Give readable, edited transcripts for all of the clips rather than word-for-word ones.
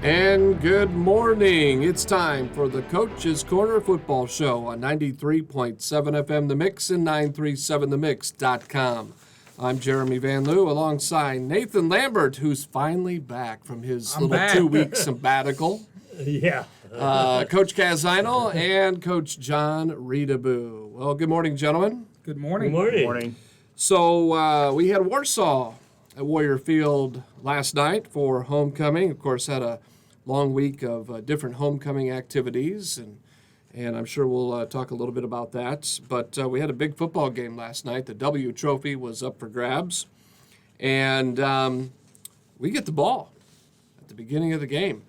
And good morning. It's time for the Coach's Corner Football Show on 93.7 FM The Mix and 937themix.com. I'm Jeremy Van Loo alongside Nathan Lambert, who's finally back from his little 2-week sabbatical. Yeah. Coach Caz Szynal and Coach Jon Reutebuch. Well, good morning, gentlemen. Good morning. Good morning. Good morning. So we had Warsaw at Warrior Field last night for homecoming. Of course, had a long week of different homecoming activities, and I'm sure we'll talk a little bit about that. But we had a big football game last night. The W Trophy was up for grabs, and we get the ball at the beginning of the game.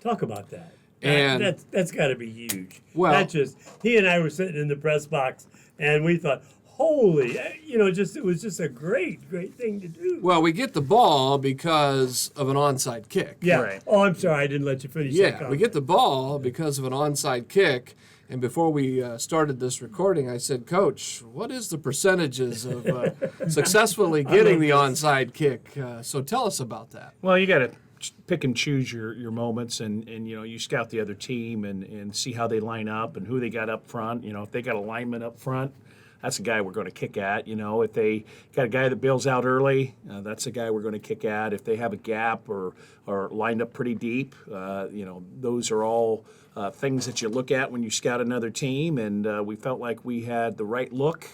Talk about that. And that's got to be huge. Well- Not just he and I were sitting in the press box, and we thought, holy, it was just a great thing to do. Well, we get the ball because of an onside kick. Yeah. Right. Oh, I'm sorry, I didn't let you finish. that Yeah, comment. we get the ball because of an onside kick. And before we started this recording, I said, Coach, what is the percentages of successfully getting the onside kick? So tell us about that. Well, you got to pick and choose your moments, and you scout the other team and see how they line up and who they got up front. If they got a lineman up front, that's the guy we're going to kick at. If they got a guy that bails out early, that's the guy we're going to kick at. If they have a gap or lined up pretty deep, those are all things that you look at when you scout another team. And we felt like we had the right look.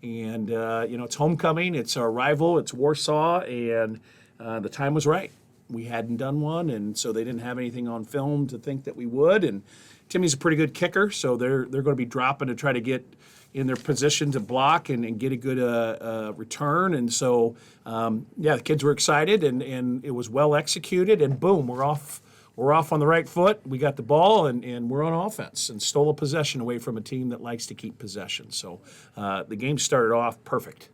And, it's homecoming. It's our rival. It's Warsaw. And the time was right. We hadn't done one, and so they didn't have anything on film to think that we would. And Timmy's a pretty good kicker, so they're going to be dropping to try to get in their position to block and get a good return. And so, the kids were excited, and it was well executed. And boom, we're off on the right foot. We got the ball, and we're on offense and stole a possession away from a team that likes to keep possession. So the game started off perfect.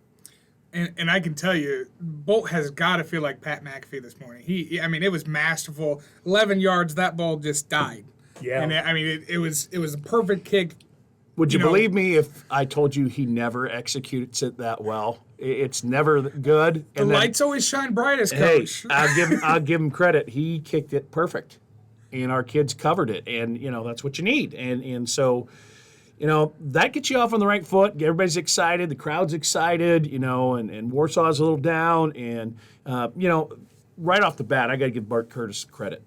And I can tell you, Bolt has got to feel like Pat McAfee this morning. It was masterful. 11 yards, that ball just died. Yeah. And it was a perfect kick. Would you believe me if I told you he never executes it that well? It's never good. The lights always shine brightest, Hey, Coach. I'll give him credit. He kicked it perfect, and our kids covered it, and that's what you need. And so, that gets you off on the right foot. Everybody's excited. The crowd's excited. And Warsaw's a little down. And right off the bat, I got to give Bart Curtis credit.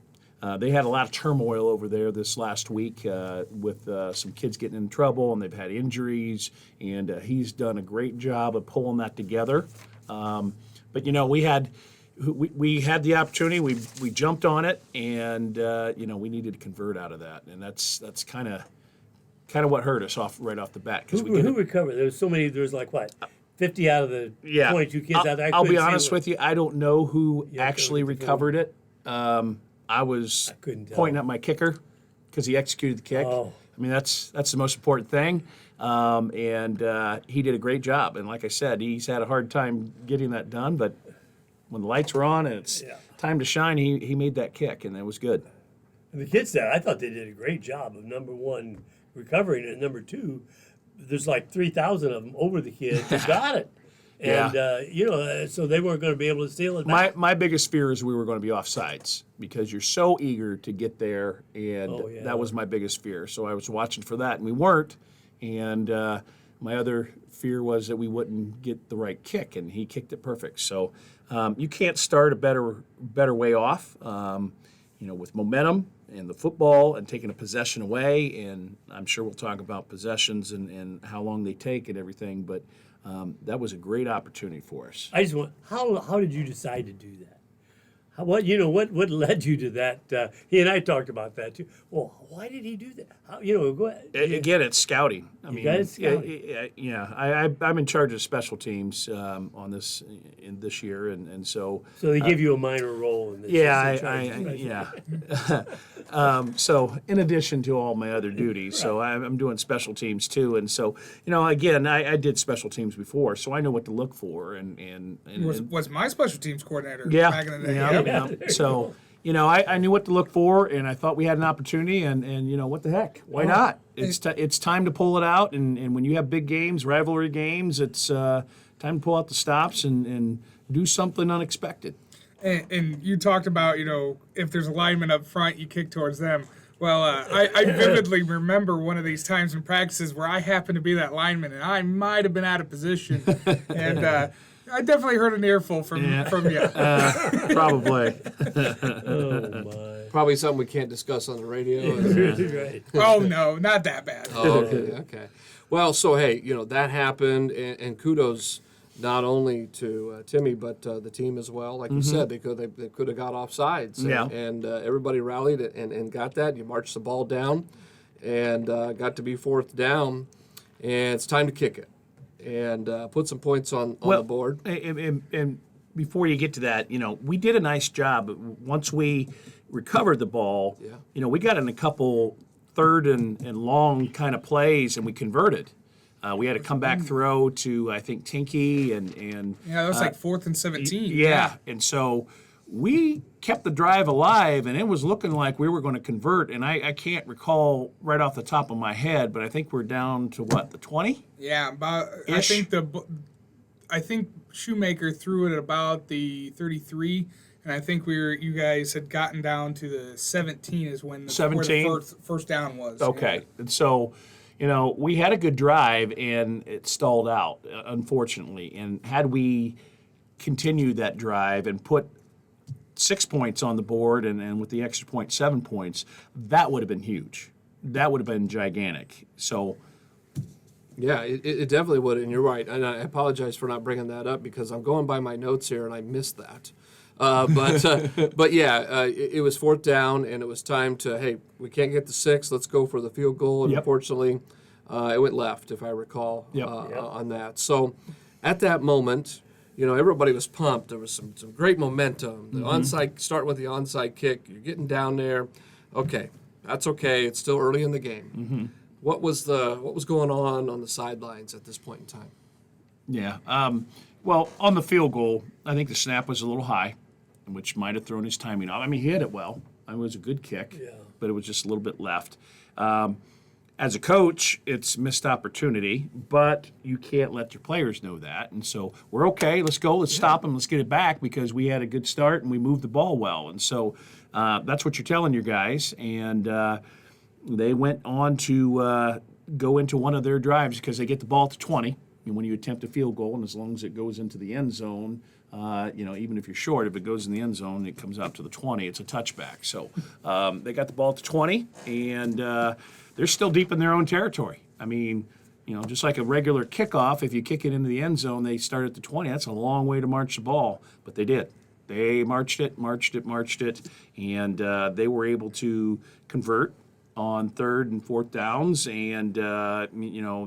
They had a lot of turmoil over there this last week with some kids getting in trouble, and they've had injuries, and he's done a great job of pulling that together. But we had the opportunity, we jumped on it, and we needed to convert out of that, and that's kind of what hurt us right off the bat. Who recovered? There was so many. There was 50 out of the 22 kids out there. I'll be honest with you. I don't know who actually recovered it. I was couldn't tell. pointing at my kicker because he executed the kick. Oh. That's the most important thing. And he did a great job. And like I said, he's had a hard time getting that done. But when the lights were on and it's time to shine, he made that kick, and it was good. And the kids there, I thought they did a great job of, number one, recovering it, and number two, there's 3,000 of them over the kid who got it. And, so they weren't going to be able to steal it back. My biggest fear is we were going to be offsides because you're so eager to get there, and that was my biggest fear. So I was watching for that, and we weren't. And my other fear was that we wouldn't get the right kick, and he kicked it perfect. So you can't start a better way off, with momentum and the football and taking a possession away. And I'm sure we'll talk about possessions and how long they take and everything, but that was a great opportunity for us. I just want, how did you decide to do that? What led you to that? He and I talked about that too. Well, why did he do that? Go ahead. Again, it's scouting. guys scouting. I'm in charge of special teams on this in this year, and so. So they give you a minor role in this. So in addition to all my other duties, so I'm doing special teams too, and so again, I did special teams before, so I know what to look for, and was my special teams coordinator back in the day. Yeah. So, I knew what to look for, and I thought we had an opportunity, and what the heck? Why not? It's time to pull it out, and when you have big games, rivalry games, it's time to pull out the stops and do something unexpected. And you talked about, if there's a lineman up front, you kick towards them. Well, I vividly remember one of these times in practices where I happened to be that lineman, and I might have been out of position. And I definitely heard an earful from you. Probably. Oh my. Probably something we can't discuss on the radio. Right. Oh, no, not that bad. Oh, okay. Well, so hey, that happened, and kudos not only to Timmy but the team as well. Like you said, they could have got offsides, and everybody rallied and got that. You marched the ball down, and got to be fourth down, and it's time to kick it and put some points on the board. And before you get to that, we did a nice job. Once we recovered the ball, we got in a couple third and long kind of plays, and we converted. We had a comeback throw to, I think, Tinky and Yeah, that was like 4th and 17. Yeah, and so we kept the drive alive, and it was looking like we were going to convert. And I can't recall right off the top of my head, but I think we're down to what, the 20? Yeah, about. Ish. I think Shoemaker threw it at about the 33, and I think you guys had gotten down to the 17 is when 17? where the first down was. Okay, and so we had a good drive, and it stalled out, unfortunately. And had we continued that drive and put 6 points on the board, and with the extra point, 7 points, that would have been huge. That would have been gigantic. So. Yeah, it definitely would, and you're right. And I apologize for not bringing that up because I'm going by my notes here and I missed that. But yeah, it was fourth down and it was time to, hey, we can't get the 6. Let's go for the field goal. And unfortunately, it went left, if I recall, on that. So at that moment, everybody was pumped. There was some great momentum. The onside, start with the onside kick. You're getting down there. Okay, that's okay. It's still early in the game. What was going on the sidelines at this point in time? Yeah. Well, on the field goal, I think the snap was a little high, which might have thrown his timing off. I mean, he hit it well. It was a good kick, but it was just a little bit left. As a coach, it's missed opportunity, but you can't let your players know that. And so we're okay. Let's go. Let's stop them. Let's get it back because we had a good start and we moved the ball well. And so that's what you're telling your guys. And they went on to go into one of their drives because they get the ball to 20. And when you attempt a field goal, and as long as it goes into the end zone, even if you're short, if it goes in the end zone, it comes out to the 20. It's a touchback. So they got the ball to 20, and they're still deep in their own territory. I mean, just like a regular kickoff, if you kick it into the end zone, they start at the 20. That's a long way to march the ball, but they did. They marched it, and they were able to convert on 3rd and 4th downs, and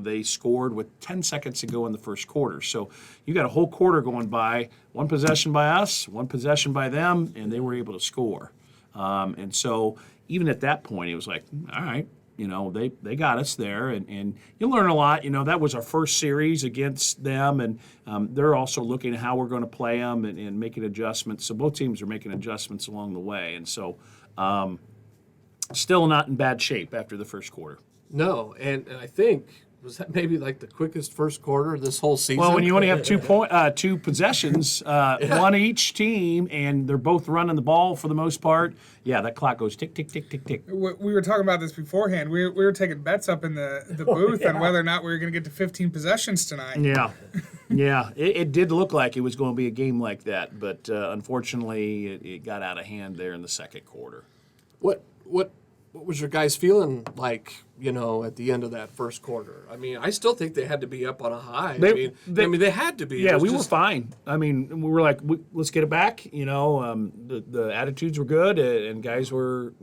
they scored with 10 seconds to go in the first quarter. So you got a whole quarter going by, one possession by us, one possession by them, and they were able to score. And so even at that point, it was like, all right, they got us there, and you learn a lot. That was our first series against them, and they're also looking at how we're going to play them and making adjustments. So both teams are making adjustments along the way, and so. Still not in bad shape after the first quarter. No, and I think, was that maybe like the quickest first quarter of this whole season? Well, when you only have 2 possessions, one each team, and they're both running the ball for the most part, that clock goes tick, tick, tick, tick, tick. We were talking about this beforehand. We were taking bets up in the booth on whether or not we were going to get to 15 possessions tonight. Yeah. It did look like it was going to be a game like that, but unfortunately, it got out of hand there in the second quarter. What was your guys feeling like, at the end of that first quarter? I mean, I still think they had to be up on a high. They had to be. Yeah, we were fine. I mean, we were like, let's get it back. The attitudes were good, and guys were,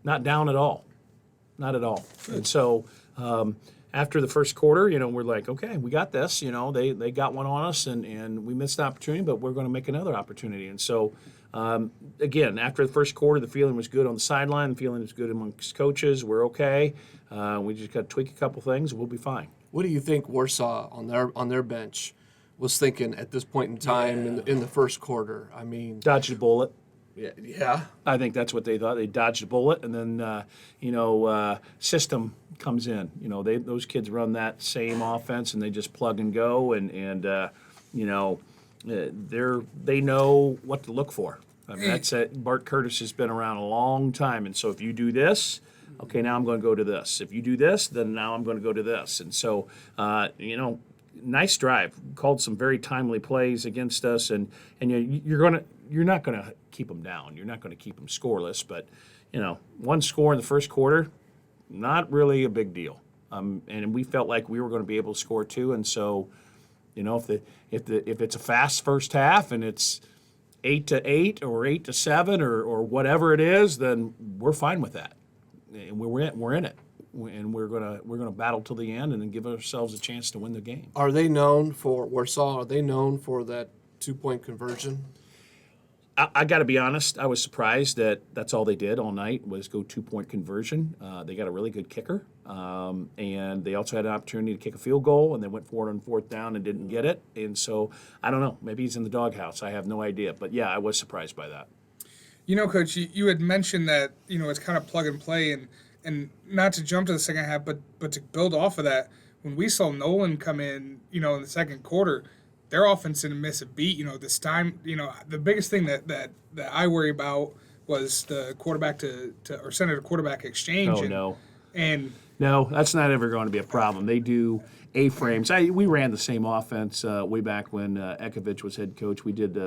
not down at all. Not at all. And so after the first quarter, we're like, okay, we got this. They got one on us, and we missed the opportunity, but we're going to make another opportunity. And so, again, after the first quarter, the feeling was good on the sideline. The feeling was good amongst coaches. We're okay. We just got to tweak a couple things. We'll be fine. What do you think Warsaw on their bench was thinking at this point in time in the first quarter? I mean, dodged a bullet. Yeah. I think that's what they thought. They dodged a bullet, and then system comes in. Those kids run that same offense, and they just plug and go, and they know what to look for. I mean, that's it. Bart Curtis has been around a long time, and so if you do this, okay, now I'm going to go to this. If you do this, then now I'm going to go to this. And so, nice drive. Called some very timely plays against us, and you're not going to keep them down. You're not going to keep them scoreless, but one score in the first quarter, not really a big deal. And we felt like we were going to be able to score too, and so. If it's a fast first half and it's 8-8 or 8-7 or whatever it is, then we're fine with that, and we're in it, and we're gonna battle till the end and then give ourselves a chance to win the game. Are they known for Warsaw? Are they known for that 2-point conversion? I got to be honest. I was surprised that that's all they did all night was go 2-point conversion. They got a really good kicker, and they also had an opportunity to kick a field goal, and they went for it on 4th down and didn't get it. And so I don't know. Maybe he's in the doghouse. I have no idea. But yeah, I was surprised by that. Coach, you had mentioned that it's kind of plug and play, and not to jump to the second half, but to build off of that. When we saw Nolan come in, in the second quarter. Their offense didn't miss a beat. This time, the biggest thing that I worry about was the quarterback or center to quarterback exchange. No, that's not ever going to be a problem. They do A-frames. We ran the same offense way back when Ekovich was head coach. We did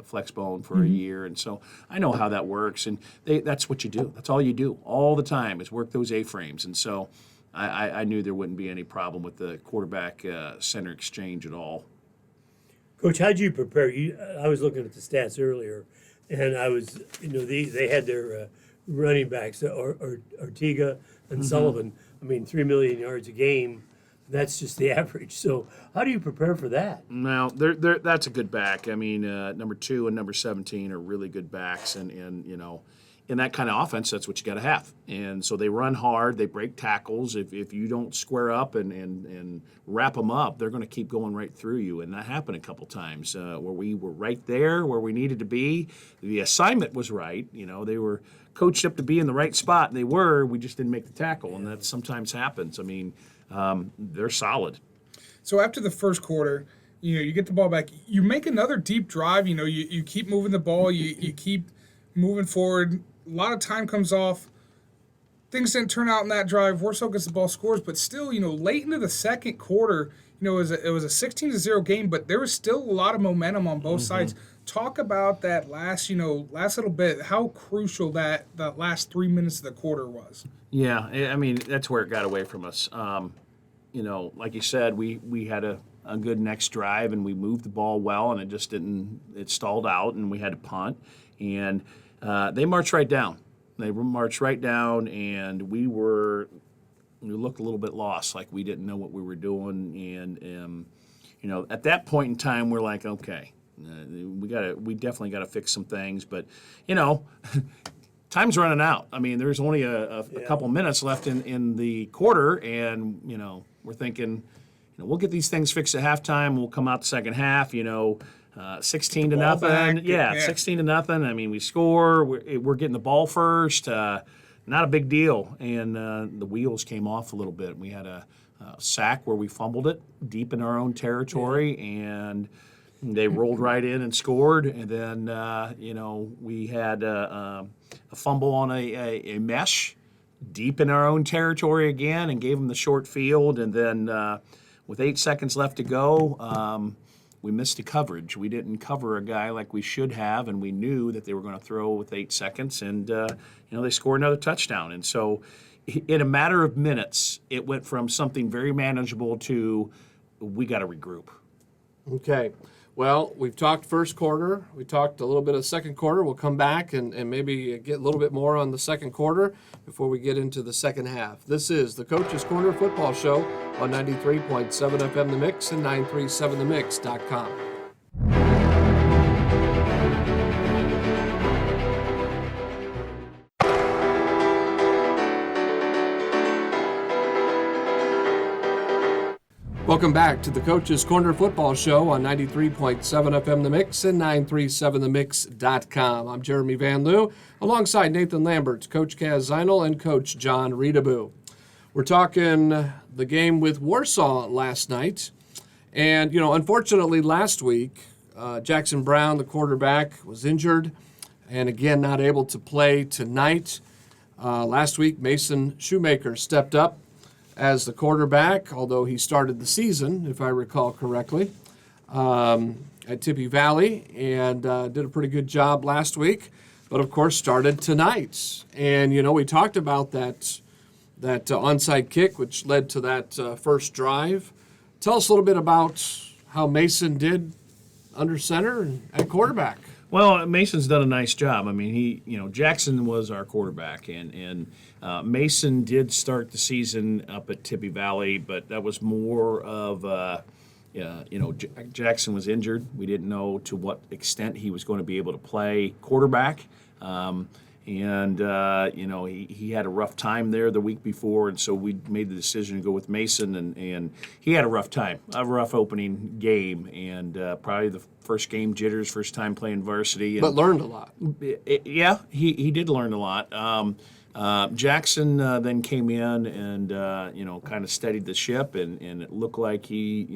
flex bone for a year, and so I know how that works. And that's what you do. That's all you do all the time is work those A-frames. And so I knew there wouldn't be any problem with the quarterback center exchange at all. Coach, how'd you prepare? I was looking at the stats earlier, and I was, they had their running backs, Ortega and Sullivan. I mean, 3 million yards a game. That's just the average. So how do you prepare for that? Now, that's a good back. I mean, number 2 and number 17 are really good backs, and in that kind of offense, that's what you got to have. And so they run hard, they break tackles. If you don't square up and wrap them up, they're going to keep going right through you. And that happened a couple times where we were right there where we needed to be. The assignment was right. They were coached up to be in the right spot, and we just didn't make the tackle. And that sometimes happens. I mean, they're solid. So after the first quarter, you get the ball back. You make another deep drive. You keep moving the ball. You keep moving forward. A lot of time comes off. Things didn't turn out in that drive. Warsaw gets the ball, scores, but still, late into the second quarter, it was a 16-0 game, but there was still a lot of momentum on both sides. Talk about that last little bit, how crucial that last 3 minutes of the quarter was. Yeah, I mean, that's where it got away from us. Like you said, we had a good next drive, and we moved the ball well, and it stalled out, and we had to punt. And they marched right down. And we looked a little bit lost, like we didn't know what we were doing. And at that point in time, we're like, okay, we definitely got to fix some things. But time's running out. I mean, there's only a couple minutes left in the quarter, and we're thinking, we'll get these things fixed at halftime. We'll come out the second half. 16-0. Yeah, 16-0. I mean, we score. We're getting the ball first. Not a big deal. And the wheels came off a little bit. We had a sack where we fumbled it deep in our own territory, and they rolled right in and scored. And then, we had a fumble on a mesh deep in our own territory again and gave them the short field. And then with 8 seconds left to go, we missed a coverage. We didn't cover a guy like we should have, and we knew that they were going to throw with 8 seconds, and they scored another touchdown. And so in a matter of minutes, it went from something very manageable to we got to regroup. Okay. Well, we've talked first quarter. We talked a little bit of second quarter. We'll come back and maybe get a little bit more on the second quarter before we get into the second half. This is the Coach's Corner Football Show on 93.7 FM The Mix and 937themix.com. Welcome back to the Coach's Corner Football Show on 93.7 FM The Mix and 937themix.com. I'm Jeremy Van Loo, alongside Nathan Lambert, Coach Caz Szynal, and Coach Jon Reutebuch. We're talking the game with Warsaw last night. And, unfortunately last week, Jackson Brown, the quarterback, was injured and again not able to play tonight. Last week, Mason Shoemaker stepped up as the quarterback, although he started the season, if I recall correctly, at Tippy Valley, and did a pretty good job last week, but of course started tonight. And, we talked about that onside kick, which led to that first drive. Tell us a little bit about how Mason did under center and at quarterback. Well, Mason's done a nice job. I mean, Jackson was our quarterback, and Mason did start the season up at Tippy Valley, but that was more of, Jackson was injured. We didn't know to what extent he was going to be able to play quarterback. He had a rough time there the week before, and so we made the decision to go with Mason, and he had a rough time, a rough opening game, and probably the first game jitters, first time playing varsity. But learned a lot. Yeah, he did learn a lot. Jackson then came in and kind of steadied the ship, and it looked like he's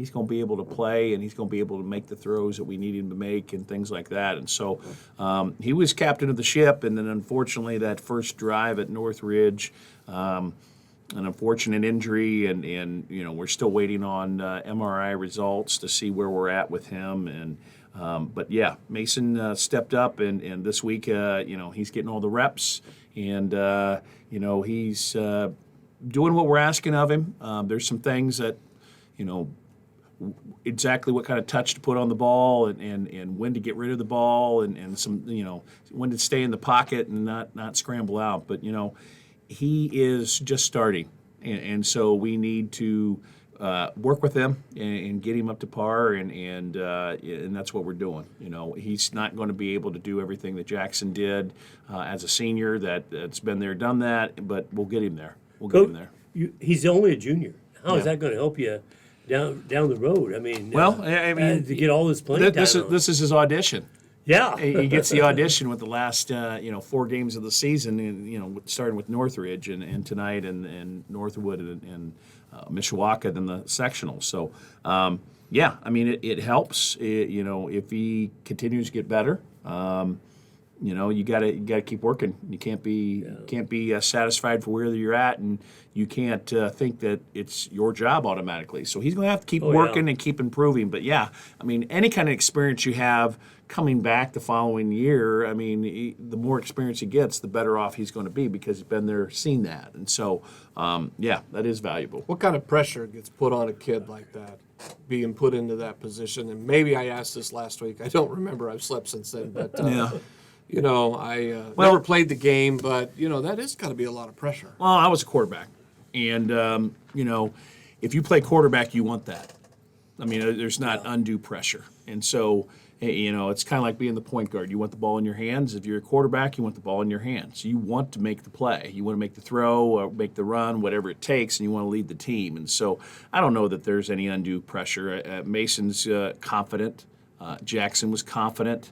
going to be able to play, and he's going to be able to make the throws that we need him to make and things like that. And so he was captain of the ship, and then unfortunately that first drive at Northridge, an unfortunate injury, and we're still waiting on MRI results to see where we're at with him. And but yeah, Mason stepped up, and this week he's getting all the reps. And, he's doing what we're asking of him. There's some things that, exactly what kind of touch to put on the ball and when to get rid of the ball and some, when to stay in the pocket and not scramble out. But, he is just starting. And so we need to work with him and get him up to par, and that's what we're doing. He's not going to be able to do everything that Jackson did as a senior. That's been there, done that, but we'll get him there. He's only a junior. How is that going to help you down the road? I mean, to get all this playing time. This is his audition. Yeah, he gets the audition with the last 4 games of the season, and starting with Northridge and tonight and NorthWood and Mishawaka than the sectional. So it helps. If he continues to get better, you gotta keep working. You can't be satisfied for where you're at, and you can't think that it's your job automatically. So he's going to have to keep working and keep improving. But any kind of experience you have coming back the following year, the more experience he gets, the better off he's going to be because he's been there, seen that. And so, that is valuable. What kind of pressure gets put on a kid like that, being put into that position? And maybe I asked this last week. I don't remember. I've slept since then. But, I never played the game, but, that is got to be a lot of pressure. Well, I was a quarterback. And, if you play quarterback, you want that. There's not undue pressure. And so, it's kind of like being the point guard. You want the ball in your hands. If you're a quarterback, you want the ball in your hands. You want to make the play. You want to make the throw or make the run, whatever it takes, and you want to lead the team. And so I don't know that there's any undue pressure. Mason's confident. Jackson was confident.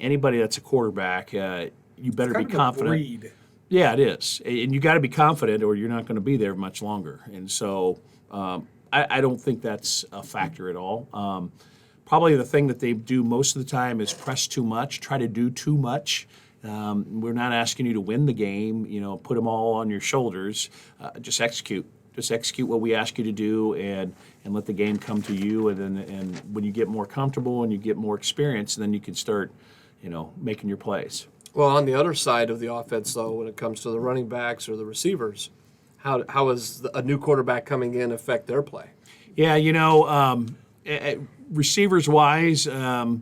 Anybody that's a quarterback, you better be confident. Yeah, it is. And you got to be confident or you're not going to be there much longer. And so I don't think that's a factor at all. Probably the thing that they do most of the time is press too much, try to do too much. We're not asking you to win the game, put them all on your shoulders. Just execute. Just execute what we ask you to do and let the game come to you. And when you get more comfortable and you get more experience, then you can start, making your plays. Well, on the other side of the offense, though, when it comes to the running backs or the receivers, how does a new quarterback coming in affect their play? Yeah, receivers-wise, I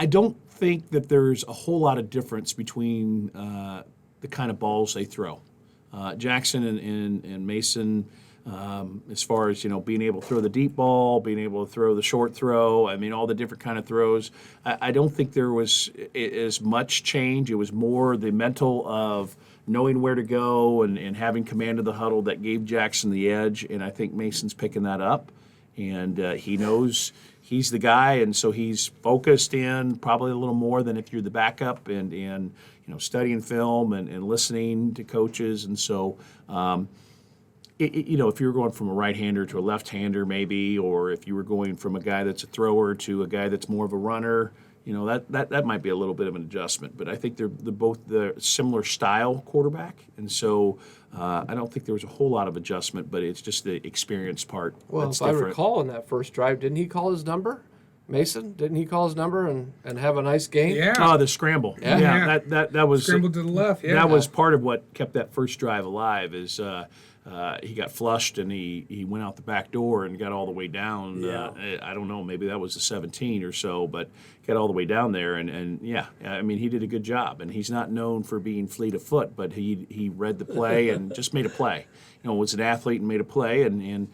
don't think that there's a whole lot of difference between the kind of balls they throw. Jackson and Mason, as far as being able to throw the deep ball, being able to throw the short throw, all the different kind of throws. I don't think there was as much change. It was more the mental of knowing where to go and having command of the huddle that gave Jackson the edge, and I think Mason's picking that up. And he knows he's the guy, and so he's focused in probably a little more than if you're the backup and studying film and listening to coaches. And so if you were going from a right-hander to a left-hander maybe, or if you were going from a guy that's a thrower to a guy that's more of a runner, that might be a little bit of an adjustment. But I think they're both the similar style quarterback, and so I don't think there was a whole lot of adjustment, but it's just the experience part that's if I different. recall in that first drive, didn't he call his number? Mason, didn't he call his number and have a nice game? Yeah. Oh, the scramble. Yeah. That was Scrambled to the left. Yeah. That was part of what kept that first drive alive. Is he got flushed and he went out the back door and got all the way down. Yeah. I don't know, maybe that was the 17 or so, but got all the way down there. And I mean, he did a good job. And he's not known for being fleet of foot, but he read the play and just made a play. Was an athlete and made a play. And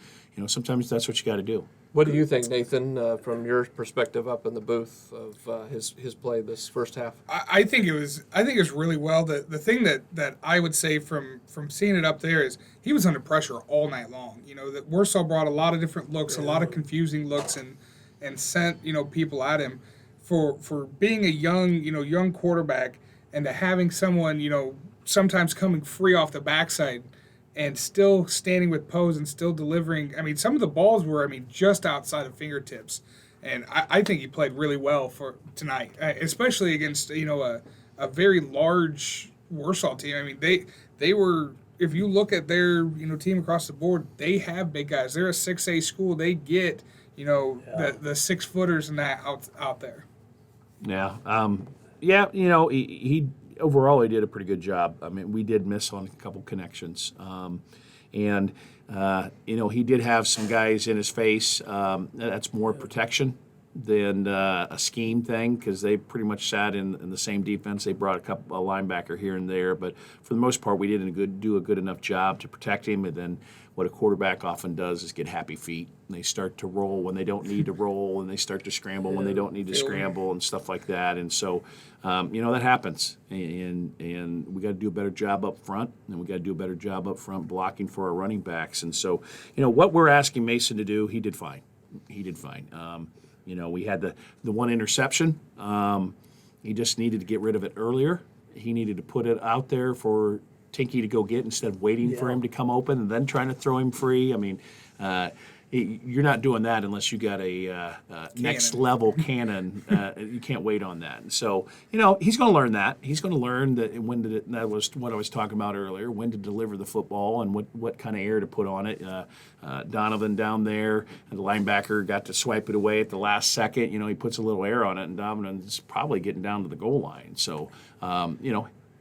sometimes that's what you got to do. What do you think, Nathan, from your perspective up in the booth of his play this first half? I think it was really well. The thing that I would say from seeing it up there is he was under pressure all night long. That Warsaw brought a lot of different looks, a lot of confusing looks, and sent people at him for being a young quarterback, and to having someone sometimes coming free off the backside and still standing with pose and still delivering. I mean, some of the balls were just outside of fingertips. And I think he played really well for tonight, especially against a very large Warsaw team. I mean, they were. If you look at their team across the board, they have big guys. They're a 6A school. They get the 6-footers and that out there. Yeah. He overall he did a pretty good job. I mean, we did miss on a couple connections, and he did have some guys in his face. That's more protection than a scheme thing, because they pretty much sat in the same defense. They brought a linebacker here and there, but for the most part, we didn't do a good enough job to protect him. And then what a quarterback often does is get happy feet. And they start to roll when they don't need to roll, and they start to scramble when they don't need to scramble, and stuff like that. And so, that happens. And we got to do a better job up front, and we got to do a better job up front blocking for our running backs. And so, what we're asking Mason to do, he did fine. We had the one interception. He just needed to get rid of it earlier. He needed to put it out there for Tinky to go get instead of waiting for him to come open and then trying to throw him free. I mean, you're not doing that unless you got a next level cannon. You can't wait on that. And so, he's going to learn that. He's going to learn that that was what I was talking about earlier, when to deliver the football and what kind of air to put on it. Donovan down there, and the linebacker got to swipe it away at the last second. He puts a little air on it, and Donovan's probably getting down to the goal line. So,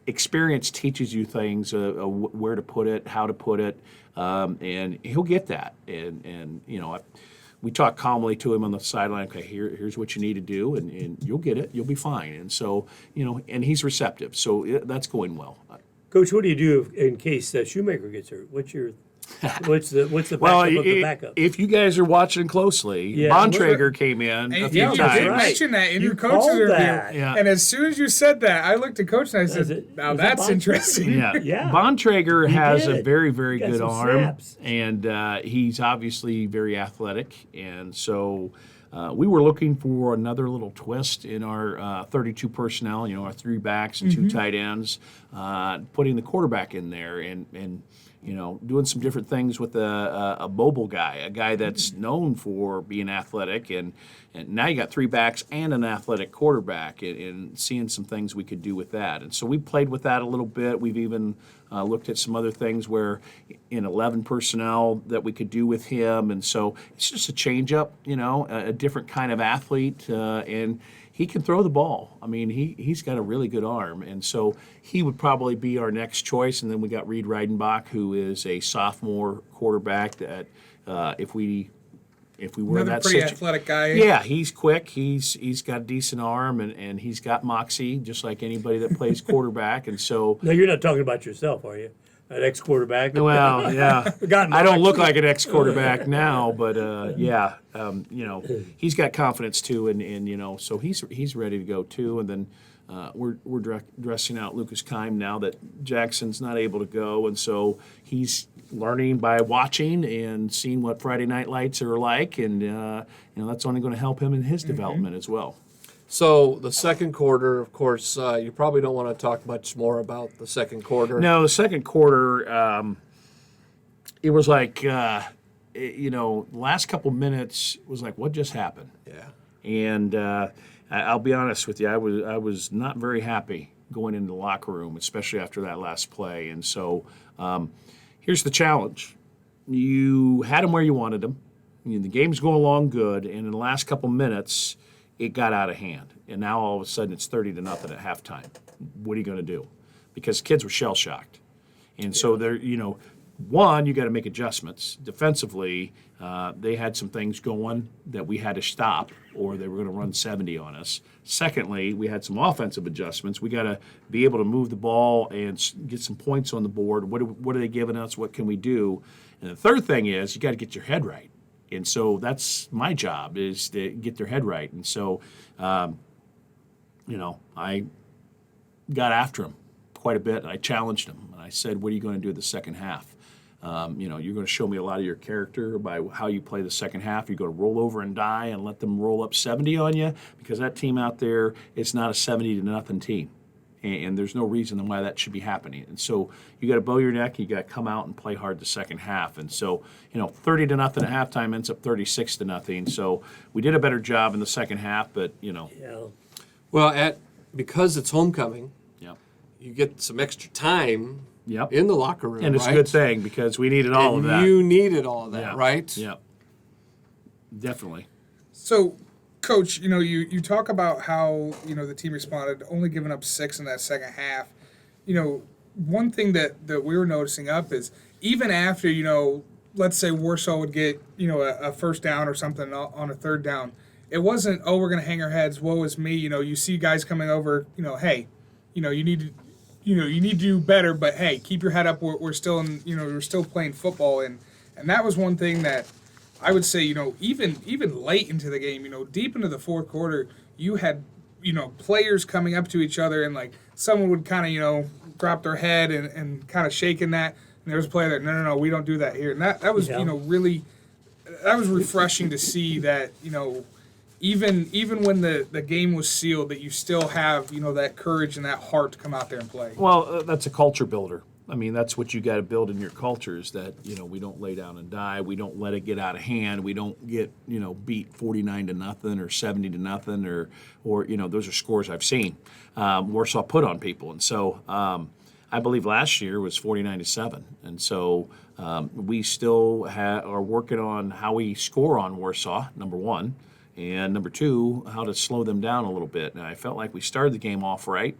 experience teaches you things, where to put it, how to put it, and he'll get that. And we talk calmly to him on the sideline. Okay, here's what you need to do, and you'll get it. You'll be fine. And so, and he's receptive. So that's going well. Coach, what do you do in case Shoemaker gets hurt? What's the backup of the backup? If you guys are watching closely, Bontrager came in a few You times. did mention that in your coach's called review. that. Yeah. And as soon as you said that, I looked at Coach and I said, now that's interesting. Yeah. Yeah. Bontrager has a did. very, very Got good some arm, snaps. and he's obviously very athletic. And so we were looking for another little twist in our 32 personnel, our 3 backs and 2 tight ends, putting the quarterback in there and doing some different things with a mobile guy, a guy that's known for being athletic. And now you got 3 backs and an athletic quarterback, and seeing some things we could do with that. And so we played with that a little bit. We've even looked at some other things where in 11 personnel that we could do with him. And so it's just a change-up, a different kind of athlete. And he can throw the ball. I mean, he's got a really good arm, and so he would probably be our next choice. And then we got Reidenbach, who is a sophomore quarterback that if we were in Another that pretty athletic guy. yeah, he's quick. He's got a decent arm, and he's got moxie, just like anybody that plays quarterback. And so, No, you're not talking about yourself, are you? An ex-quarterback? well, yeah, Got I don't look moxie. like an ex-quarterback now, but he's got confidence too, and so he's ready to go too. And then we're dressing out Lucas Keim now that Jackson's not able to go, and so he's learning by watching and seeing what Friday Night Lights are like, and that's only going to help him in his development as well. So the second quarter, of course, you probably don't want to talk much more about the second quarter. No, the second quarter, it was like, last couple minutes was like, what just happened? Yeah. And I'll be honest with you, I was not very happy going into the locker room, especially after that last play. And so here's the challenge. You had them where you wanted them. The game's going along good, and in the last couple minutes, it got out of hand. And now all of a sudden it's 30-0 at halftime. What are you going to do? Because kids were shell-shocked. And so they're, one, you got to make adjustments. Defensively, they had some things going that we had to stop, or they were going to run 70 on us. Secondly, we had some offensive adjustments. We got to be able to move the ball and get some points on the board. What are they giving us? What can we do? And the third thing is you got to get your head right. And so that's my job, is to get their head right. And so, I got after him quite a bit. I challenged him. And I said, what are you going to do the second half? You're going to show me a lot of your character by how you play the second half. You're going to roll over and die and let them roll up 70 on you, because that team out there, it's not a 70-0 team. And there's no reason why that should be happening. And so you got to bow your neck. You got to come out and play hard the second half. And so, 30-0 at halftime ends up 36-0. So we did a better job in the second half, but. Yeah. Well, because it's homecoming, Yep. you get some extra time Yep. in the locker room, And it's right? a good thing, because we needed all of that. You needed all of that, Yeah. right? Yep. Definitely. So, Coach, you talk about how, the team responded, only giving up 6 in that second half. One thing that we were noticing up is even after, let's say Warsaw would get, a first down or something on a third down, it wasn't, we're going to hang our heads, woe is me. You see guys coming over, hey, you need to do better, but hey, keep your head up. We're still we're still playing football. And that was one thing that I would say, even late into the game, deep into the fourth quarter, you had, players coming up to each other, and like someone would kind of, drop their head and kind of shaking that. And there was a player that, no, we don't do that here. And that was, really, that was refreshing to see that, even when the game was sealed, that you still have, that courage and that heart to come out there and play. Well, that's a culture builder. I mean, that's what you got to build in your culture, is that, we don't lay down and die. We don't let it get out of hand. We don't get, beat 49-0 or 70-0 or those are scores I've seen. Warsaw put on people. And so I believe last year was 49-7. And so we still are working on how we score on Warsaw, number one. And number two, how to slow them down a little bit. And I felt like we started the game off right.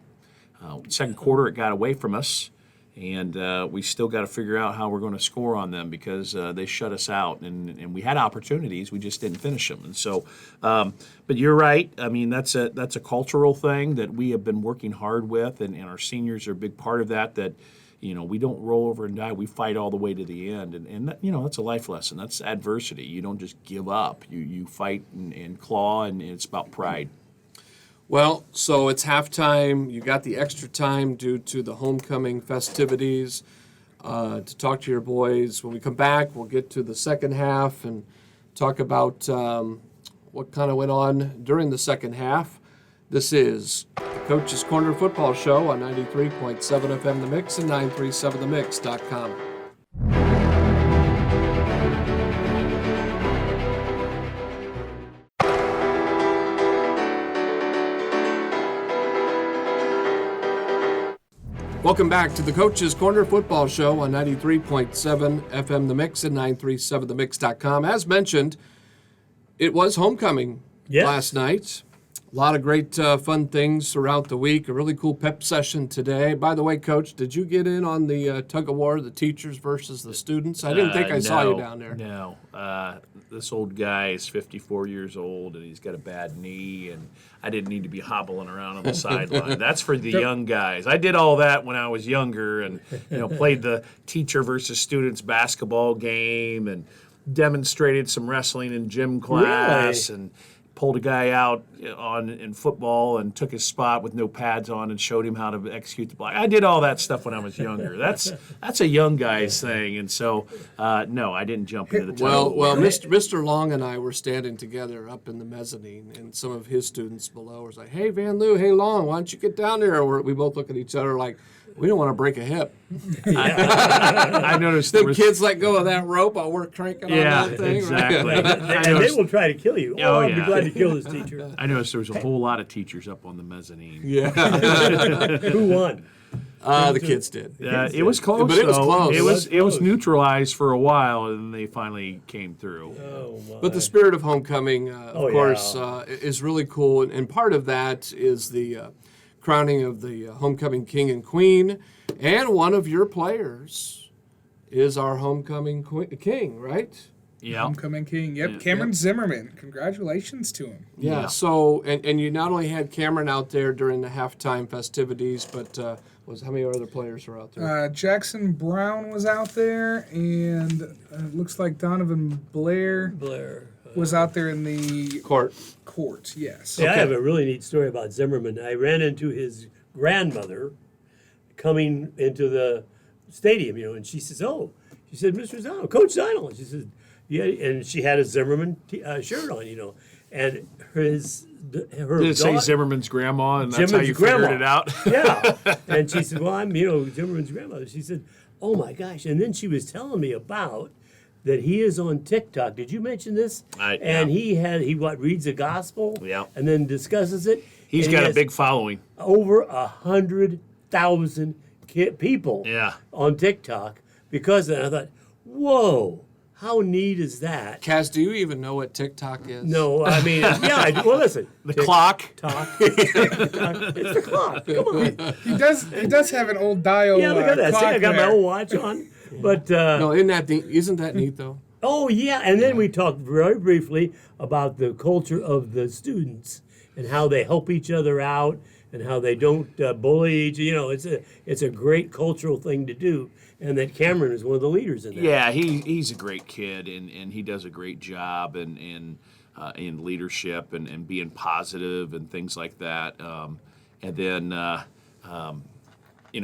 Second quarter, it got away from us. And we still got to figure out how we're going to score on them, because they shut us out. And we had opportunities, we just didn't finish them. And so, but you're right. I mean, that's a cultural thing that we have been working hard with, and our seniors are a big part of that. That we don't roll over and die. We fight all the way to the end. And that, that's a life lesson. That's adversity. You don't just give up. You fight and claw, and it's about pride. Well, so it's halftime. You got the extra time due to the homecoming festivities to talk to your boys. When we come back, we'll get to the second half and talk about what kind of went on during the second half. This is the Coach's Corner Football Show on 93.7 FM The Mix and 937themix.com. Welcome back to the Coach's Corner Football Show on 93.7 FM The Mix and 937themix.com. As mentioned, it was homecoming last night. A lot of great fun things throughout the week. A really cool pep session today. By the way, Coach, did you get in on the tug of war, the teachers versus the students? I didn't think I saw you down there. No. This old guy is 54 years old, and he's got a bad knee, and I didn't need to be hobbling around on the sideline. That's for the young guys. I did all that when I was younger, and played the teacher versus students basketball game, and demonstrated some wrestling in gym class, and pulled a guy out in football and took his spot with no pads on and showed him how to execute the block. I did all that stuff when I was younger. That's a young guy's thing. And so, no, I didn't jump into the tug. Well, Mr. Long and I were standing together up in the mezzanine, and some of his students below was like, "Hey, Van Loo, hey, Long, why don't you get down there?" We both look at each other like, We don't want to break a hip. I noticed there Them was, kids let go of that rope while we're cranking yeah, on that thing. exactly. Right? And they will try to kill you. Oh, I'll be yeah. glad to kill this teacher. I noticed there was a whole lot of teachers up on the mezzanine. Yeah. Who won? The kids did. It was close, But it was though. close. It was neutralized for a while, and then they finally came through. Oh, my. But the spirit of homecoming, Oh, of course, is really cool. And part of that is the crowning of the homecoming king and queen. And one of your players is our homecoming king, right? Yeah. Homecoming king. Yep, Cameron Zimmerman. Congratulations to him. Yeah. So, and you not only had Cameron out there during the halftime festivities, but how many other players were out there? Jackson Brown was out there, and it looks like Donovan Blair was out there in the Court. Yes. Yeah, I have a really neat story about Zimmerman. I ran into his grandmother coming into the stadium, and she says, she said, Mr. Szynal, Coach Szynal. And she said, yeah, and she had a Zimmerman shirt on, and her Did it say Zimmerman's grandma, and that's Zimmerman's how you grandma. figured it out? Yeah. And she said, well, I'm, Zimmerman's grandmother. She said, oh my gosh. And then she was telling me about that he is on TikTok. Did you mention this? And yeah. he reads the gospel Yeah. and then discusses it. He's And got he a has big following. over 100,000 people Yeah. on TikTok because of that. I thought, whoa, how neat is that? Caz, do you even know what TikTok is? No, I mean, yeah, well, listen. The clock. TikTok. It's the clock. Come on. He does have an old dial. Yeah, look at that. See, clock I got my there. own watch on. But No, isn't that neat though? oh yeah, and then we talked very briefly about the culture of the students and how they help each other out and how they don't bully each. It's a great cultural thing to do, and that Cameron is one of the leaders in that. Yeah, he's a great kid, and he does a great job in leadership and being positive and things like that. And then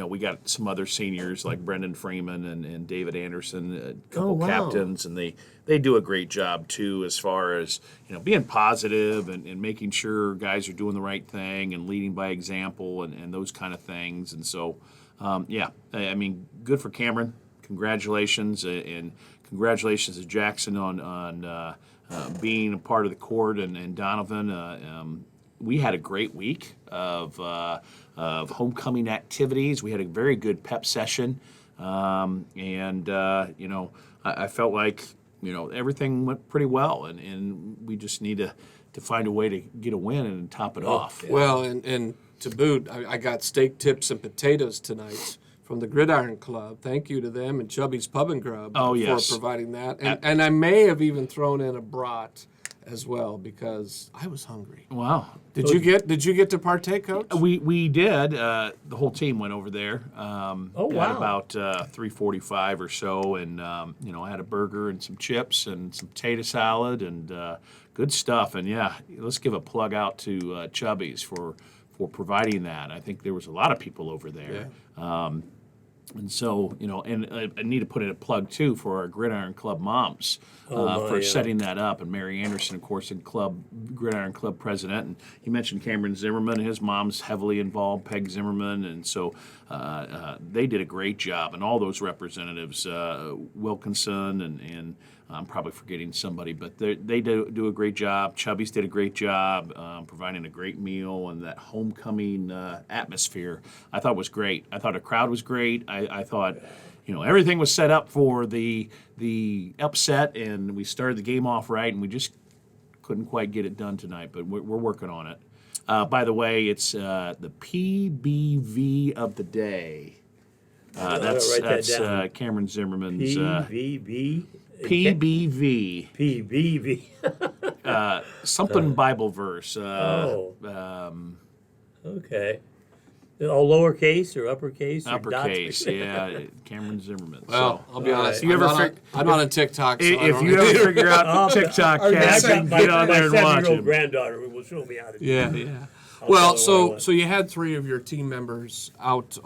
we got some other seniors like Brendan Freeman and David Anderson, a couple captains, and they do a great job too as far as being positive and making sure guys are doing the right thing and leading by example and those kind of things. And so, I mean, good for Cameron. Congratulations, and congratulations to Jackson on being a part of the court and Donovan. We had a great week of homecoming activities. We had a very good pep session, and I felt like everything went pretty well, and we just need to find a way to get a win and top it off. Yeah. Well, and to boot, I got steak tips and potatoes tonight from the Gridiron Club. Thank you to them and Chubby's Pub and Grub yes. for providing that. And I may have even thrown in a brat as well because I was hungry. Wow. Did you get to partake, Coach? We did. The whole team went over there. wow. At about 3:45 or so, and I had a burger and some chips and some potato salad and good stuff. And yeah, let's give a plug out to Chubby's for providing that. I think there was a lot of people over there. Yeah. And so, and I need to put in a plug, too, for our Gridiron Club moms for setting that up. And Mary Anderson, of course, Gridiron Club president. And you mentioned Cameron Zimmerman. His mom's heavily involved, Peg Zimmerman. And so they did a great job. And all those representatives, Wilkinson and I'm probably forgetting somebody, but they do a great job. Chubby's did a great job providing a great meal, and that homecoming atmosphere I thought was great. I thought the crowd was great. I thought, everything was set up for the upset, and we started the game off right, and we just couldn't quite get it done tonight, but we're working on it. By the way, it's the PBV of the day. That's Cameron Zimmerman's PVB. PBV. PBV. Something Bible verse. Okay. All lowercase or uppercase? Or Uppercase, dots? yeah. Cameron Zimmerman. Well, I'll be honest. You ever I'm not on TikTok. So I if don't you know. ever figure out TikTok, Cass, you can get on there and my watch 7-year-old it. granddaughter will show me how to do it. Yeah. I'll Well, tell her what I so you had 3 of your team members out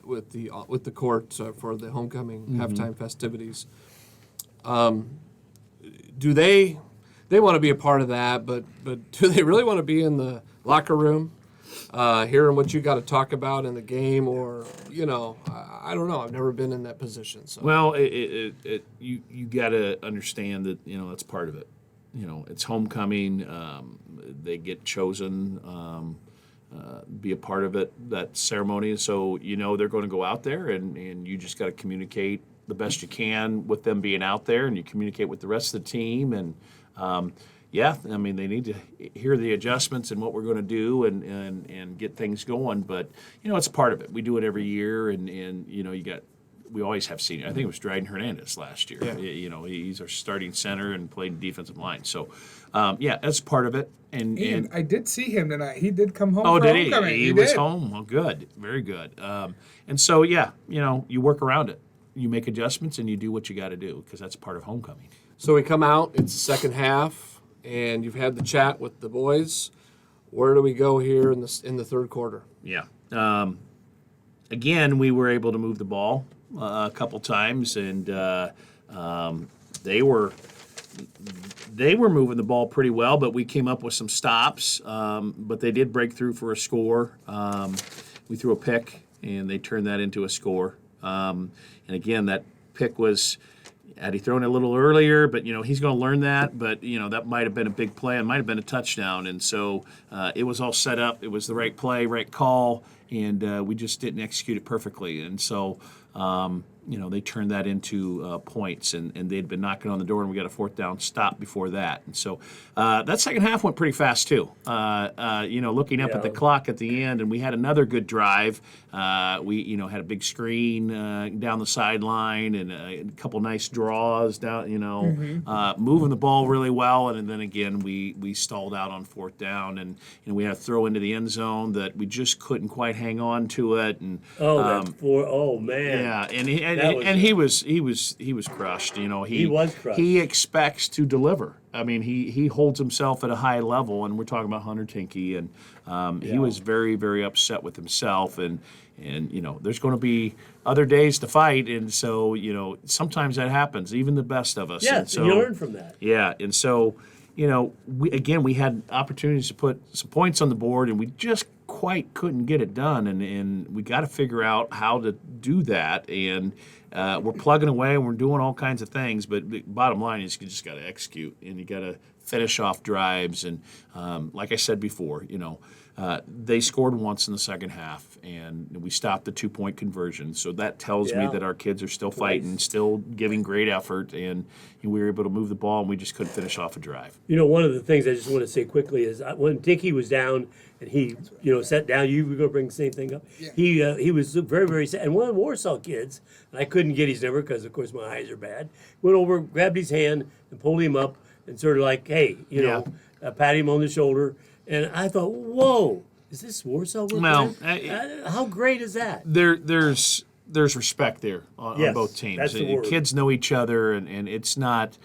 with the court for the homecoming halftime festivities. Do they want to be a part of that? But do they really want to be in the locker room? hearing what you got to talk about in the game, or I don't know. I've never been in that position. So Well, you got to understand that that's part of it. It's homecoming. They get chosen, be a part of it, that ceremony. So they're going to go out there, and you just got to communicate the best you can with them being out there, and you communicate with the rest of the team. And they need to hear the adjustments and what we're going to do and get things going. But it's part of it. We do it every year, and we always have senior. I think it was Dryden Hernandez last year. Yeah. He's our starting center and played defensive line. So, that's part of it. And I did see him tonight. He did come home. oh, for did homecoming. he? He was did. home. Well, good, very good. And so, you work around it. You make adjustments and you do what you got to do because that's part of homecoming. So we come out. It's the second half, and you've had the chat with the boys. Where do we go here in the third quarter? Yeah. Again, we were able to move the ball a couple times, and they were moving the ball pretty well, but we came up with some stops. But they did break through for a score. We threw a pick, and they turned that into a score. And again, that pick was, had he thrown it a little earlier, but he's going to learn that. But that might have been a big play. It might have been a touchdown. And so it was all set up. It was the right play, right call, and we just didn't execute it perfectly. And so they turned that into points, and they'd been knocking on the door, and we got a fourth down stop before that. And so that second half went pretty fast too. Looking up at the clock at the end, and we had another good drive. We had a big screen down the sideline and a couple nice draws down. Moving the ball really well, and then again we stalled out on fourth down, and we had a throw into the end zone that we just couldn't quite hang on to it. And oh man, yeah, and he was crushed. He was crushed. He expects to deliver. I mean, he holds himself at a high level, and we're talking about Hunter Tinkey, and he was very, very upset with himself, and there's going to be other days to fight, and so sometimes that happens, even the best of us. Yes, and you learn from that. Yeah, and so we had opportunities to put some points on the board, and we just quite couldn't get it done, and we got to figure out how to do that, and we're plugging away and we're doing all kinds of things, but the bottom line is you just got to execute, and you got to finish off drives, and like I said before, they scored once in the second half, and we stopped the 2-point conversion. So that tells me that our kids are still fighting, still giving great effort, and we were able to move the ball, and we just couldn't finish off a drive. One of the things I just want to say quickly is when Dickey was down and he, sat down, you were going to bring the same thing up. Yeah. He was very, very sad. And one of the Warsaw kids, and I couldn't get his number because, of course, my eyes are bad, went over, grabbed his hand, and pulled him up, and sort of like, hey, pat him on the shoulder. And I thought, whoa, is this Warsaw? How great is that? There's respect there on both teams. That's the word. Kids know each other, and it's not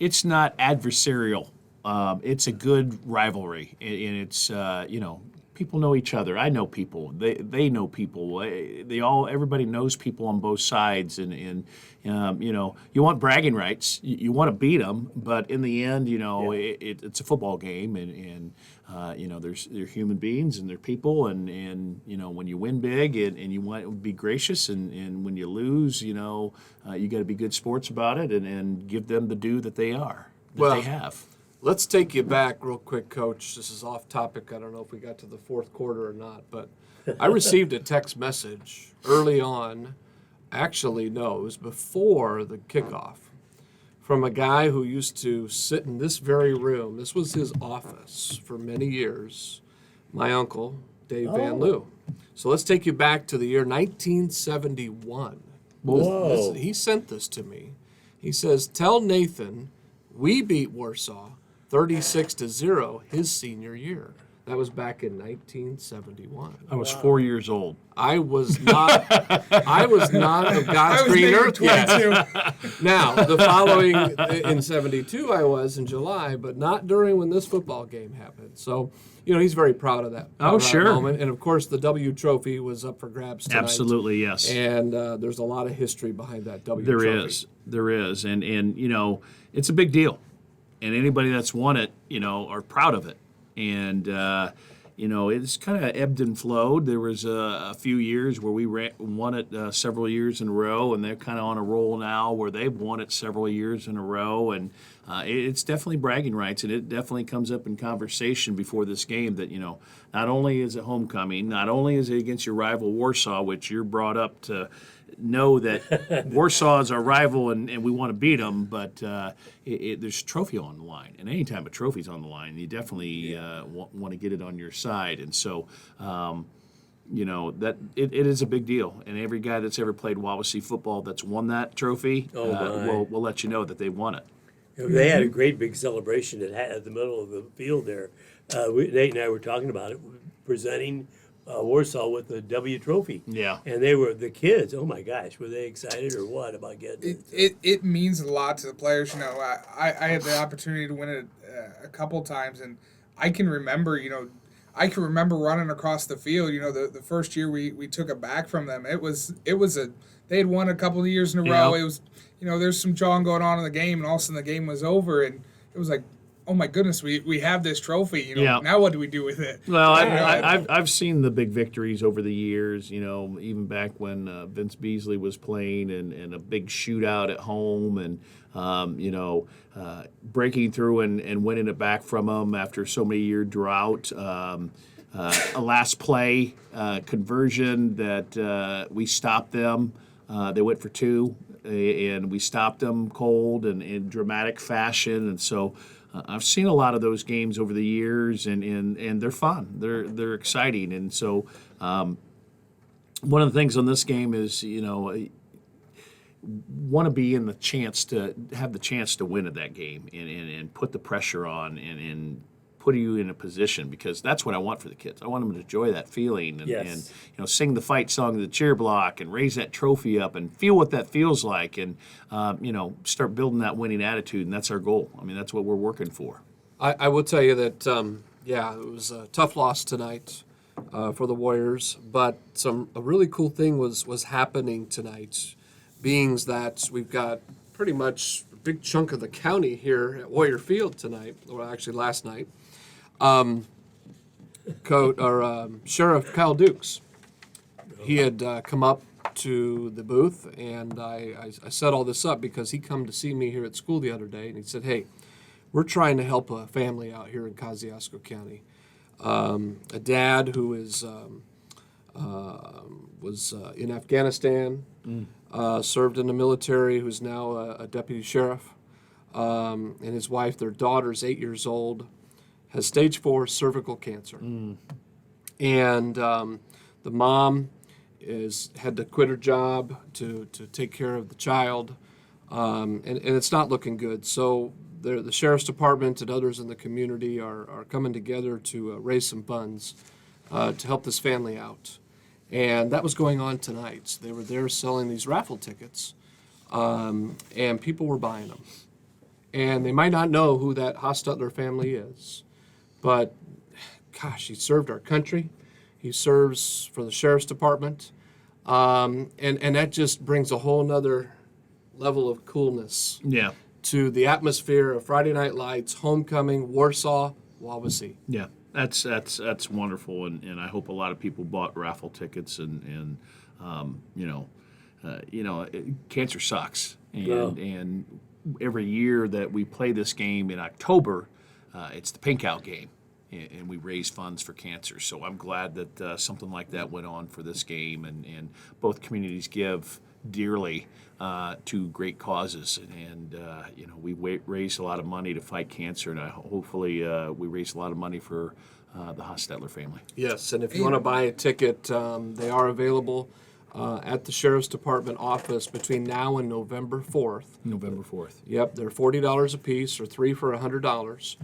adversarial. It's a good rivalry, and it's people know each other. I know people. They know people. Everybody knows people on both sides, and you want bragging rights. You want to beat them, but in the end, it's a football game, and they're human beings and they're people, and when you win big and you want to be gracious, and when you lose, you got to be good sports about it and give them the due that they have. Let's take you back real quick, Coach. This is off topic. I don't know if we got to the fourth quarter or not, but I received a text message early on. Actually, no, it was before the kickoff from a guy who used to sit in this very room. This was his office for many years. My uncle, Dave Van Loo. So let's take you back to the year 1971. Whoa. He sent this to me. He says, "Tell Nathan we beat Warsaw 36-0 his senior year." That was back in 1971. I was 4 years old. I was not of God's green earth yet. Now, the following in 72 I was in July, but not during when this football game happened. So, he's very proud of that. Sure. Moment. And of course, the W trophy was up for grabs tonight. Absolutely, yes. And there's a lot of history behind that W trophy. There is. And it's a big deal. And anybody that's won it, are proud of it. And, it's kind of ebbed and flowed. There was a few years where we won it several years in a row, and they're kind of on a roll now where they've won it several years in a row. And it's definitely bragging rights, and it definitely comes up in conversation before this game that, not only is it homecoming, not only is it against your rival Warsaw, which you're brought up to know that Warsaw is our rival and we want to beat them, but there's a trophy on the line. And anytime a trophy's on the line, you definitely want to get it on your side. And so, that it is a big deal. And every guy that's ever played Wawasee football that's won that trophy will let you know that they won it. They had a great big celebration at the middle of the field there. Nate and I were talking about it, presenting Warsaw with the W trophy. Yeah. And the kids, oh my gosh, were they excited or what about getting it? It means a lot to the players. I had the opportunity to win it a couple times, and I can remember, running across the field. The first year we took it back from them. They had won a couple of years in a row. It was, there's some jawing going on in the game, and all of a sudden the game was over, and it was like, oh my goodness, we have this trophy. Now what do we do with it? Well, I've seen the big victories over the years. Even back when Vince Beasley was playing, and a big shootout at home, and breaking through and winning it back from them after so many year drought. A last play conversion that we stopped them. They went for two, and we stopped them cold and in dramatic fashion, and so. I've seen a lot of those games over the years, and they're fun. They're exciting, and so one of the things on this game is want to be in the chance to have the chance to win at that game and put the pressure on and put you in a position, because that's what I want for the kids. I want them to enjoy that feeling and sing the fight song, the cheer block, and raise that trophy up and feel what that feels like, and start building that winning attitude. And that's our goal. I mean, that's what we're working for. I will tell you that it was a tough loss tonight for the Warriors, but a really cool thing was happening tonight, being that we've got pretty much a big chunk of the county here at Warrior Field tonight, or actually last night. Sheriff Kyle Dukes, he had come up to the booth, and I set all this up because he come to see me here at school the other day, and he said, "Hey, we're trying to help a family out here in Kosciuszko County. A dad who was in Afghanistan, served in the military, who's now a deputy sheriff, and his wife, their daughter's 8 years old, has stage 4 cervical cancer. And the mom had to quit her job to take care of the child, and it's not looking good. So the sheriff's department and others in the community are coming together to raise some funds to help this family out. And that was going on tonight. They were there selling these raffle tickets, and people were buying them. And they might not know who that Hostetler family is, but gosh, he served our country. He serves for the sheriff's department. And that just brings a whole nother level of coolness to the atmosphere of Friday Night Lights, Homecoming, Warsaw, Wawasee. Yeah, that's wonderful, and I hope a lot of people bought raffle tickets, and cancer sucks, and every year that we play this game in October, it's the pink out game, and we raise funds for cancer. So I'm glad that something like that went on for this game, and both communities give dearly to great causes, and we raised a lot of money to fight cancer, and hopefully we raised a lot of money for the Hostetler family. Yes, and if you want to buy a ticket, they are available at the Sheriff's Department office between now and November 4th. November 4th. Yep, they're $40 a piece, or 3 for $100.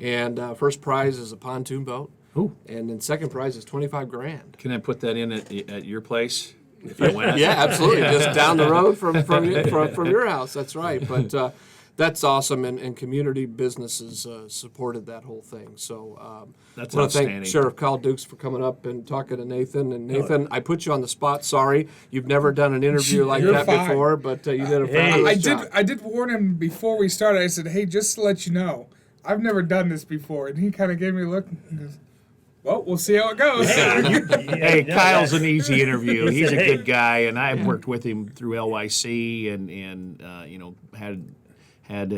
And first prize is a pontoon boat. Ooh. And then second prize is $25,000. Can I put that in at your place if I win it? Yeah, absolutely. Just down the road from your house. That's right. But that's awesome, and community businesses supported that whole thing. So that's I want to outstanding. thank Sheriff Kyle Dukes for coming up and talking to Nathan. And Nathan, I put you on the spot. Sorry, you've never done an interview like that fine. before, but you did a fabulous job. I did warn him before we started. I said, "Hey, just to let you know, I've never done this before." And he kind of gave me a look and goes, Well, we'll see how it goes. Hey, no, Kyle's that- an easy interview. He He's said, a "Hey." good guy, and I've worked with him through LYC and had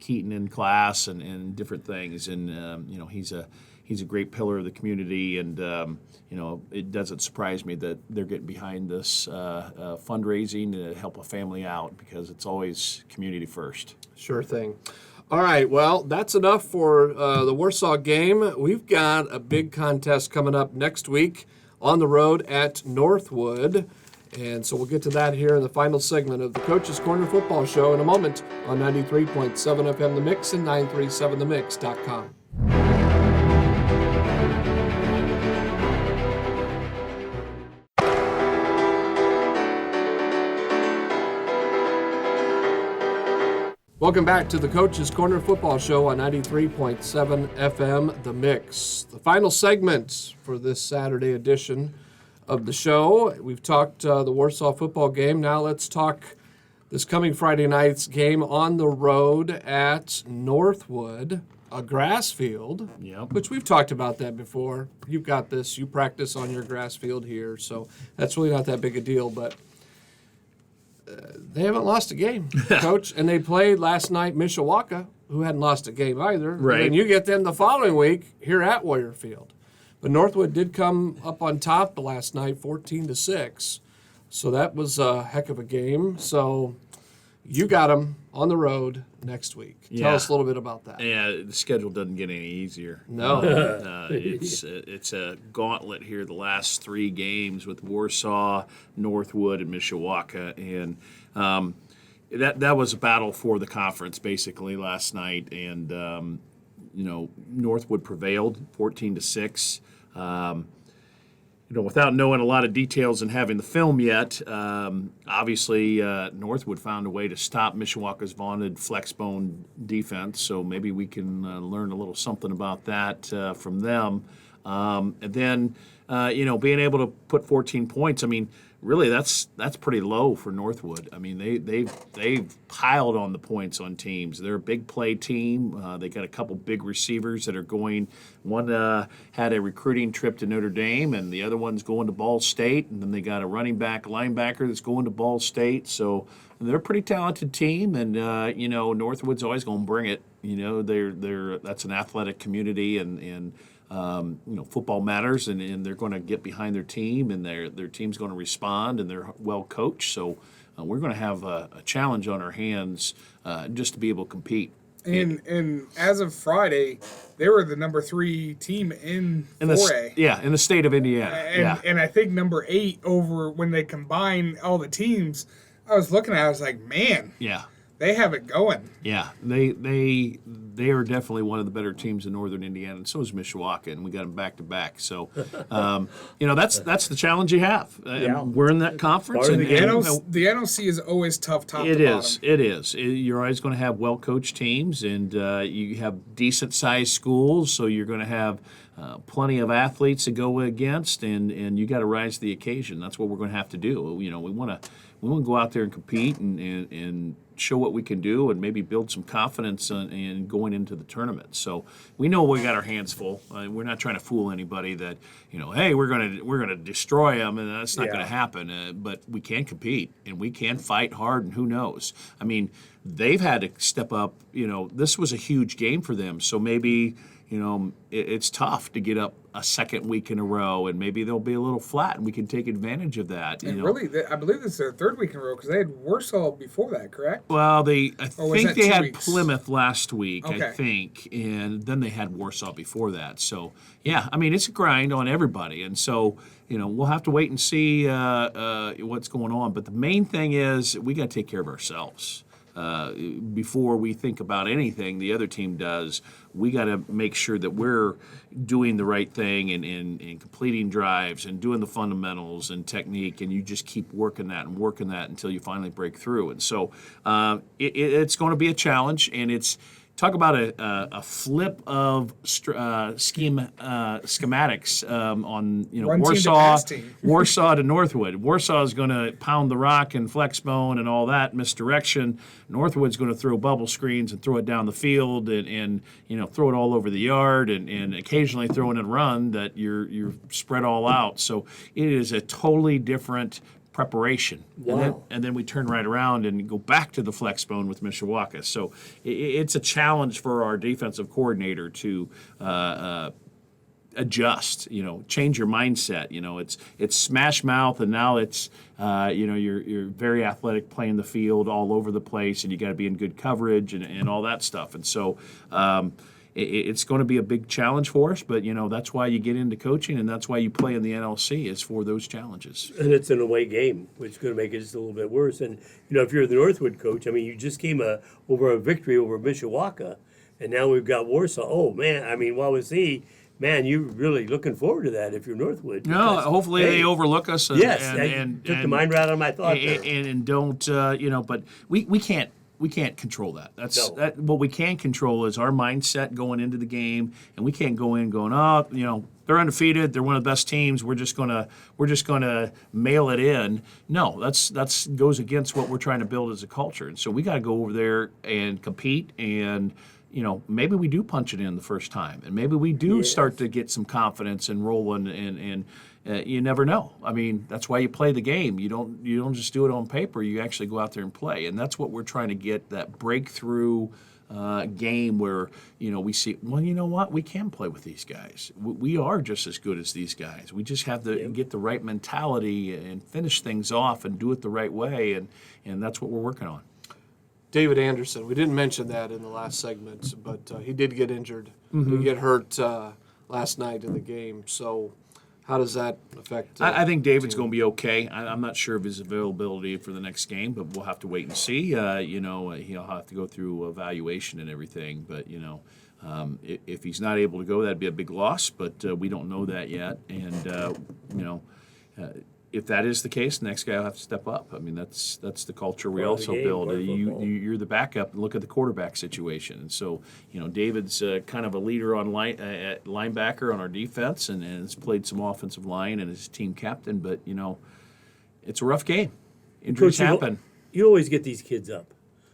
Keaton in class and different things. And he's a great pillar of the community. And it doesn't surprise me that they're getting behind this fundraising to help a family out, because it's always community first. Sure thing. All right, well, that's enough for the Warsaw game. We've got a big contest coming up next week on the road at NorthWood. And so we'll get to that here in the final segment of the Coach's Corner Football Show in a moment on 93.7 FM The Mix and 937themix.com. Welcome back to the Coach's Corner Football Show on 93.7 FM The Mix. The final segment for this Saturday edition of the show. We've talked the Warsaw football game. Now let's talk this coming Friday night's game on the road at NorthWood, a grass field, Yep. which we've talked about that before. You've got this. You practice on your grass field here, so that's really not that big a deal, but they haven't lost a game, Coach. And they played last night Mishawaka, who hadn't lost a game either. Right. And you get them the following week here at Warrior Field. But NorthWood did come up on top last night, 14-6. So that was a heck of a game. So you got them on the road next week. Tell Yeah. us a little bit about that. Yeah, the schedule doesn't get any easier. No. It's a gauntlet here. The last 3 games with Warsaw, NorthWood, and Mishawaka, and that was a battle for the conference basically last night. And NorthWood prevailed 14-6. Without knowing a lot of details and having the film yet, obviously NorthWood found a way to stop Mishawaka's vaunted flexbone defense. So maybe we can learn a little something about that from them. And then, being able to put 14 points. I mean, really, that's pretty low for NorthWood. I mean, they've piled on the points on teams. They're a big play team. They got a couple big receivers that are going. One had a recruiting trip to Notre Dame, and the other one's going to Ball State. And then they got a linebacker that's going to Ball State. So they're a pretty talented team, and NorthWood's always going to bring it. That's an athletic community, and football matters, and they're going to get behind their team, and their team's going to respond, and they're well coached. So we're going to have a challenge on our hands just to be able to compete. And as of Friday, they were the number 3 team in 4A. In the state of Indiana. And I think number 8 over when they combine all the teams. I was looking at it, I was like, man, they have it going. Yeah, they are definitely one of the better teams in northern Indiana, and so is Mishawaka, and we got them back to back. So, that's the challenge you have. We're in that conference. Part of the The NOC is always tough top to bottom. It is. You're always going to have well-coached teams, and you have decent-sized schools, so you're going to have plenty of athletes to go against, and you got to rise to the occasion. That's what we're going to have to do. We want to go out there and compete and show what we can do, and maybe build some confidence in going into the tournament. So we know we got our hands full. We're not trying to fool anybody that hey, we're gonna destroy them, and that's not going to happen. But we can compete, and we can fight hard, and who knows? I mean, they've had to step up. This was a huge game for them, so maybe it's tough to get up a second week in a row, and maybe they'll be a little flat, and we can take advantage of that. And really, I believe this is their 3rd week in a row because they had Warsaw before that, correct? Well, I think they 2 had weeks? Plymouth last week, I Okay. think, and then they had Warsaw before that. So, yeah, I mean, it's a grind on everybody, and so, we'll have to wait and see what's going on. But the main thing is we got to take care of ourselves. Before we think about anything the other team does, we got to make sure that we're doing the right thing and completing drives and doing the fundamentals and technique, and you just keep working that until you finally break through. And so it's going to be a challenge, and it's talk about a flip of schematics on Run team to Warsaw, pass team. Warsaw to NorthWood. Warsaw is going to pound the rock and flex bone and all that misdirection. NorthWood's going to throw bubble screens and throw it down the field and throw it all over the yard and occasionally throw in a run that you're spread all out. So it is a totally different preparation. Wow. And then we turn right around and go back to the flex bone with Mishawaka. So it's a challenge for our defensive coordinator to adjust, change your mindset. It's smash mouth, and now it's you're very athletic, playing the field all over the place, and you got to be in good coverage and all that stuff. And so it's going to be a big challenge for us, but that's why you get into coaching, and that's why you play in the NLC, is for those challenges. And it's an away game, which is going to make it just a little bit worse. And if you're the NorthWood coach, I mean, you just came over a victory over Mishawaka, and now we've got Warsaw. Oh man, I mean, Wawasee. Man, you're really looking forward to that if you're NorthWood. No, hopefully they overlook us. Yes, and took the mind right out of my thought there. And don't, but we can't control that. No. What we can control is our mindset going into the game, and we can't go in going, they're undefeated, they're one of the best teams, we're just gonna mail it in. No, that's goes against what we're trying to build as a culture. And so we got to go over there and compete, and maybe we do punch it in the first time, and maybe we do start to get some confidence and rolling, and you never know. I mean, that's why you play the game. You don't just do it on paper. You actually go out there and play, and that's what we're trying to get, that breakthrough game where we see, well, you know what, we can play with these guys. We are just as good as these guys. We just have to get the right mentality and finish things off and do it the right way, and that's what we're working on. David Anderson, we didn't mention that in the last segment, but he did get injured. He get hurt last night in the game. So how does that affect? I think David's going to be okay. I'm not sure of his availability for the next game, but we'll have to wait and see. He'll have to go through evaluation and everything. But if he's not able to go, that'd be a big loss. But we don't know that yet. And if that is the case, the next guy will have to step up. I mean, that's the culture we also build. You're the backup, and look at the quarterback situation. And so, David's kind of a leader on at linebacker on our defense, and has played some offensive line and is team captain. But it's a rough game. Injuries happen. You always get these kids up.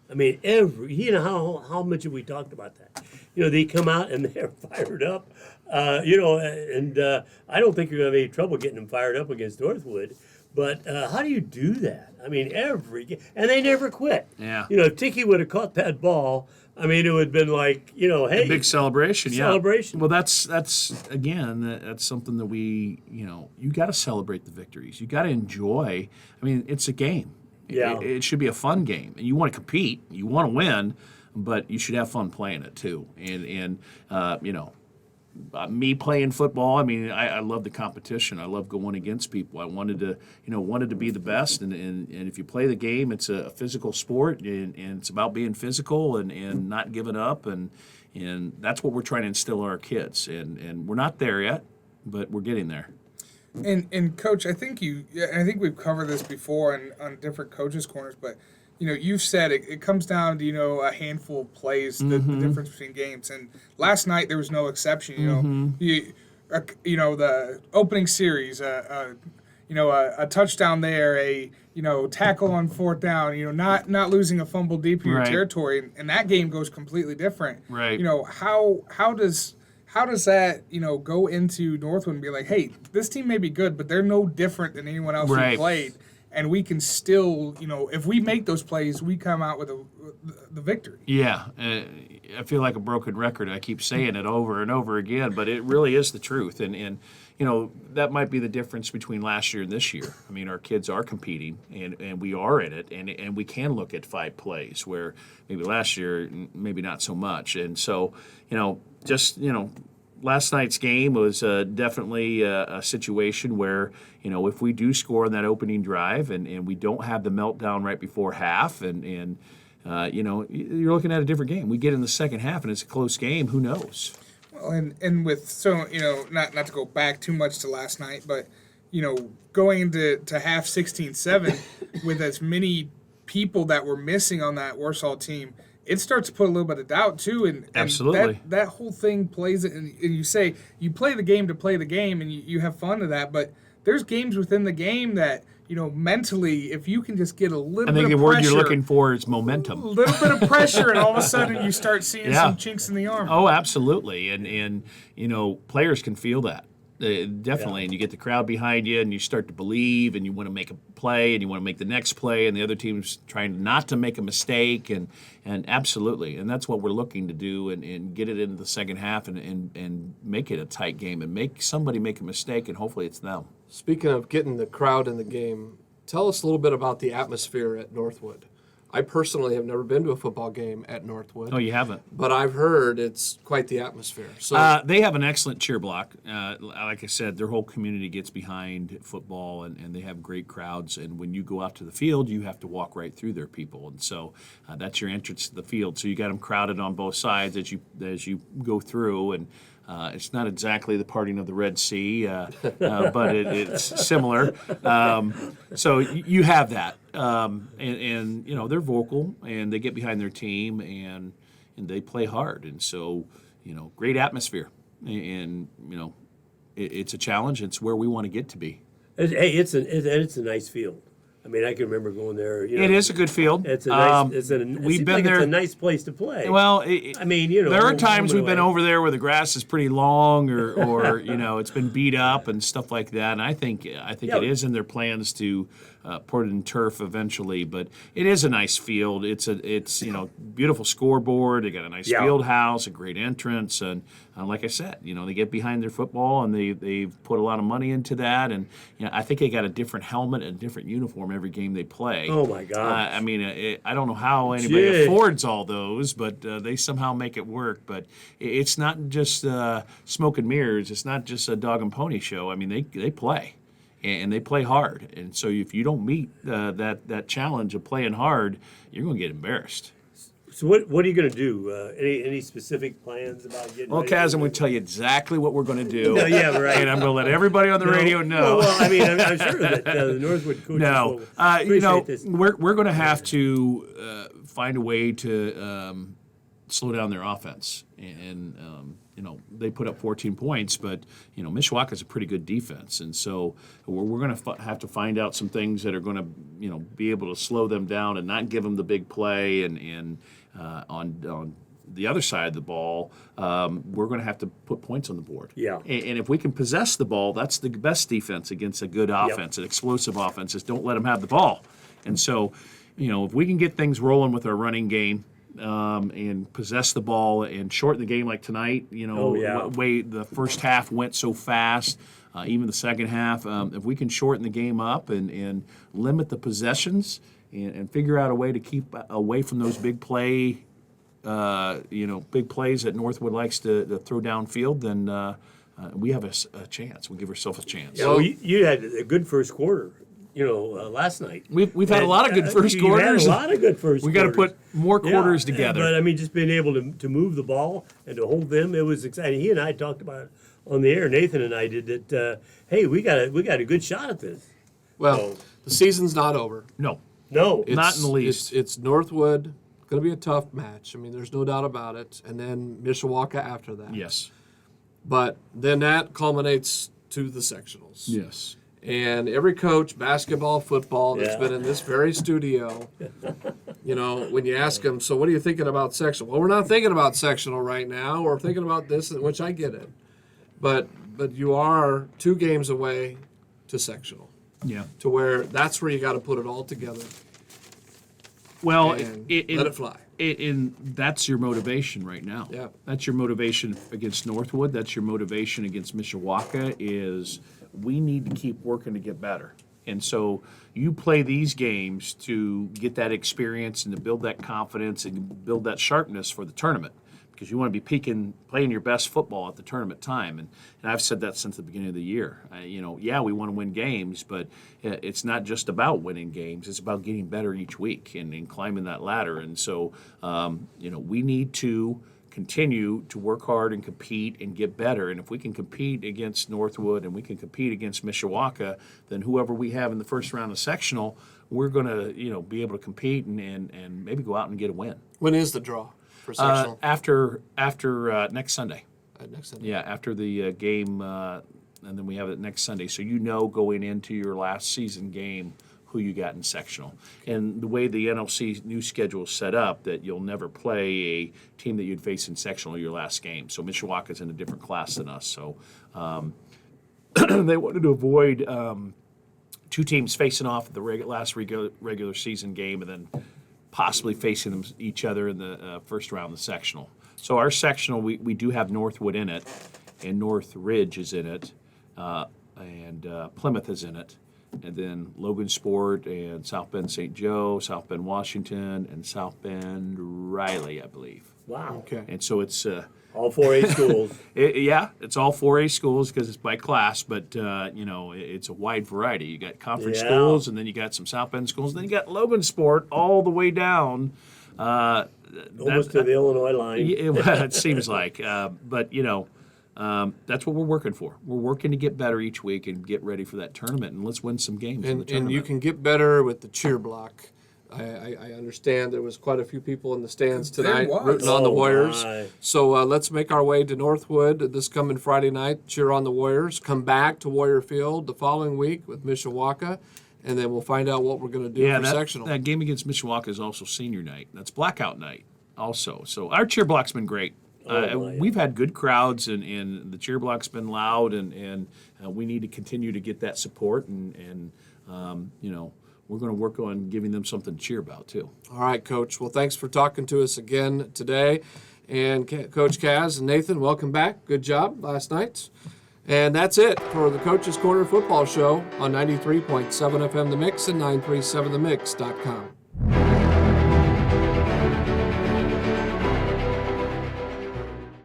I mean, how much have we talked about that? They come out and they're fired up. I don't think you're going to have any trouble getting them fired up against NorthWood. But how do you do that? I mean, every game, and they never quit. Yeah. If Tiki would have caught that ball, I mean, it would have been like, hey, a big celebration. Yeah. Celebration. Well, that's something that you got to celebrate the victories. You got to enjoy. I mean, it's a game. Yeah. It should be a fun game, and you want to compete, you want to win, but you should have fun playing it too. And me playing football, I mean, I love the competition. I love going against people. I wanted to be the best. And if you play the game, it's a physical sport, and it's about being physical and not giving up. And that's what we're trying to instill in our kids. And we're not there yet, but we're getting there. And Coach, I think we've covered this before on different coaches' corners, but you've said it comes down to a handful of plays, the difference between games. And last night there was no exception. The opening series, a touchdown there, a tackle on fourth down, not losing a fumble deep in your territory, and that game goes completely different. Right. How does that, go into NorthWood and be like, hey, this team may be good, but they're no different than anyone else who played, and we can still, if we make those plays, we come out with the victory. Yeah, I feel like a broken record. I keep saying it over and over again, but it really is the truth, and that might be the difference between last year and this year. I mean, our kids are competing, and we are in it, and we can look at 5 plays where maybe last year, maybe not so much, and so last night's game was definitely a situation where, if we do score on that opening drive and we don't have the meltdown right before half, and you're looking at a different game. We get in the second half and it's a close game. Who knows? Well, and with not to go back too much to last night, but going into half 16-7 with as many people that were missing on that Warsaw team, it starts to put a little bit of doubt too, and Absolutely. that whole thing plays it. And you say you play the game to play the game, and you have fun of that. But there's games within the game that mentally, if you can just get a little I bit think of the word pressure, you're looking for is momentum. a little bit of pressure, and all of a sudden you start seeing some chinks in the armor. Oh, absolutely, and players can feel that. Definitely, and you get the crowd behind you, and you start to believe, and you want to make a play, and you want to make the next play, and the other team's trying not to make a mistake, and absolutely, and that's what we're looking to do, and get it into the second half, and make it a tight game, and make somebody make a mistake, and hopefully it's them. Speaking of getting the crowd in the game, tell us a little bit about the atmosphere at NorthWood. I personally have never been to a football game at NorthWood. Oh, you haven't? But I've heard it's quite the atmosphere. So They have an excellent cheer block. Like I said, their whole community gets behind football, and they have great crowds. And when you go out to the field, you have to walk right through their people. And so that's your entrance to the field. So you got them crowded on both sides as you go through. And it's not exactly the parting of the Red Sea, but it's similar. So you have that. And they're vocal, and they get behind their team, and they play hard. And so, great atmosphere. And, it's a challenge. It's where we want to get to be. Hey, it's a nice field. I mean, I can remember going there. It is a good field. It's a nice. We've been there. It's a nice place to play. Well, I mean, there are times we've been over there where the grass is pretty long, or it's been beat up and stuff like that. And I think it is in their plans to put it in turf eventually. But it is a nice field. It's beautiful scoreboard. They got a nice field house, a great entrance, and like I said, they get behind their football, and they've put a lot of money into that. And I think they got a different helmet and a different uniform every game they play. Oh my God! I don't know how anybody affords all those, but they somehow make it work. But it's not just smoke and mirrors. It's not just a dog and pony show. I mean, they play, and they play hard. And so if you don't meet that challenge of playing hard, you're going to get embarrassed. So what are you going to do? Any specific plans about getting? Well, Caz, I'm going to tell you exactly what we're going to do. No, yeah, right. And I'm going to let everybody on the radio know. Well, I mean, I'm sure that the NorthWood coaches will appreciate this. We're going to have to find a way to slow down their offense. And they put up 14 points, but Mishawaka is a pretty good defense, and so we're going to have to find out some things that are going to be able to slow them down and not give them the big play. And on the other side of the ball, we're going to have to put points on the board. Yeah. And if we can possess the ball, that's the best defense against a good offense, an explosive offense. Is don't let them have the ball. And so, if we can get things rolling with our running game, and possess the ball and shorten the game like tonight, the way the first half went so fast, even the second half, if we can shorten the game up and limit the possessions and figure out a way to keep away from those big plays that NorthWood likes to throw downfield, then we have a chance. We give ourselves a chance. Yeah, well, you had a good first quarter. Last night. We've had a lot of good first quarters. Had a lot of good first. We got to put more quarters together. But I mean, just being able to move the ball and to hold them, it was exciting. He and I talked about it on the air. Nathan and I did that. Hey, we got a good shot at this. Well, the season's not over. No, No, not in the least. It's NorthWood. Going to be a tough match. I mean, there's no doubt about it. And then Mishawaka after that. Yes. But then that culminates to the sectionals. Yes. And every coach, basketball, football, that's been in this very studio, when you ask them, so what are you thinking about sectional? Well, we're not thinking about sectional right now. We're thinking about this, which I get it. But you are 2 games away to sectional. Yeah. To where that's where you got to put it all together. Well, And let it fly. That's your motivation right now. Yeah. That's your motivation against NorthWood. That's your motivation against Mishawaka is we need to keep working to get better. And so you play these games to get that experience and to build that confidence and build that sharpness for the tournament because you want to be playing your best football at the tournament time. And I've said that since the beginning of the year. We want to win games, but it's not just about winning games. It's about getting better each week and climbing that ladder. And so, we need to continue to work hard and compete and get better. And if we can compete against NorthWood and we can compete against Mishawaka, then whoever we have in the first round of sectional, we're going to be able to compete and maybe go out and get a win. When is the draw for sectional? After next Sunday. Next Sunday. Yeah, after the game, and then we have it next Sunday. So going into your last season game who you got in sectional. And the way the NLC new schedule is set up, that you'll never play a team that you'd face in sectional your last game. So Mishawaka's in a different class than us. So they wanted to avoid two teams facing off at the last regular season game and then possibly facing each other in the first round of the sectional. So our sectional, we do have NorthWood in it, and North Ridge is in it, and Plymouth is in it, and then Logan Sport and South Bend St. Joe, South Bend Washington, and South Bend Riley, I believe. Wow. Okay. And so it's All 4A schools. it's all 4A schools because it's by class, but it's a wide variety. You got conference schools, and then you got some South Bend schools, and then you got Logan Sport all the way down. Almost to the Illinois line. It seems like, but that's what we're working for. We're working to get better each week and get ready for that tournament, and let's win some games in the tournament. And you can get better with the cheer block. I understand there was quite a few people in the stands tonight rooting on the Warriors. My. So let's make our way to NorthWood this coming Friday night, cheer on the Warriors, come back to Warrior Field the following week with Mishawaka, and then we'll find out what we're going to do for sectional. That game against Mishawaka is also senior night. That's blackout night also. So our cheer block's been great. We've had good crowds, and the cheer block's been loud, and we need to continue to get that support, and we're going to work on giving them something to cheer about too. All right, Coach. Well, thanks for talking to us again today. And Coach Caz and Nathan, welcome back. Good job last night. And that's it for the Coach's Corner Football Show on 93.7 FM The Mix and 937themix.com.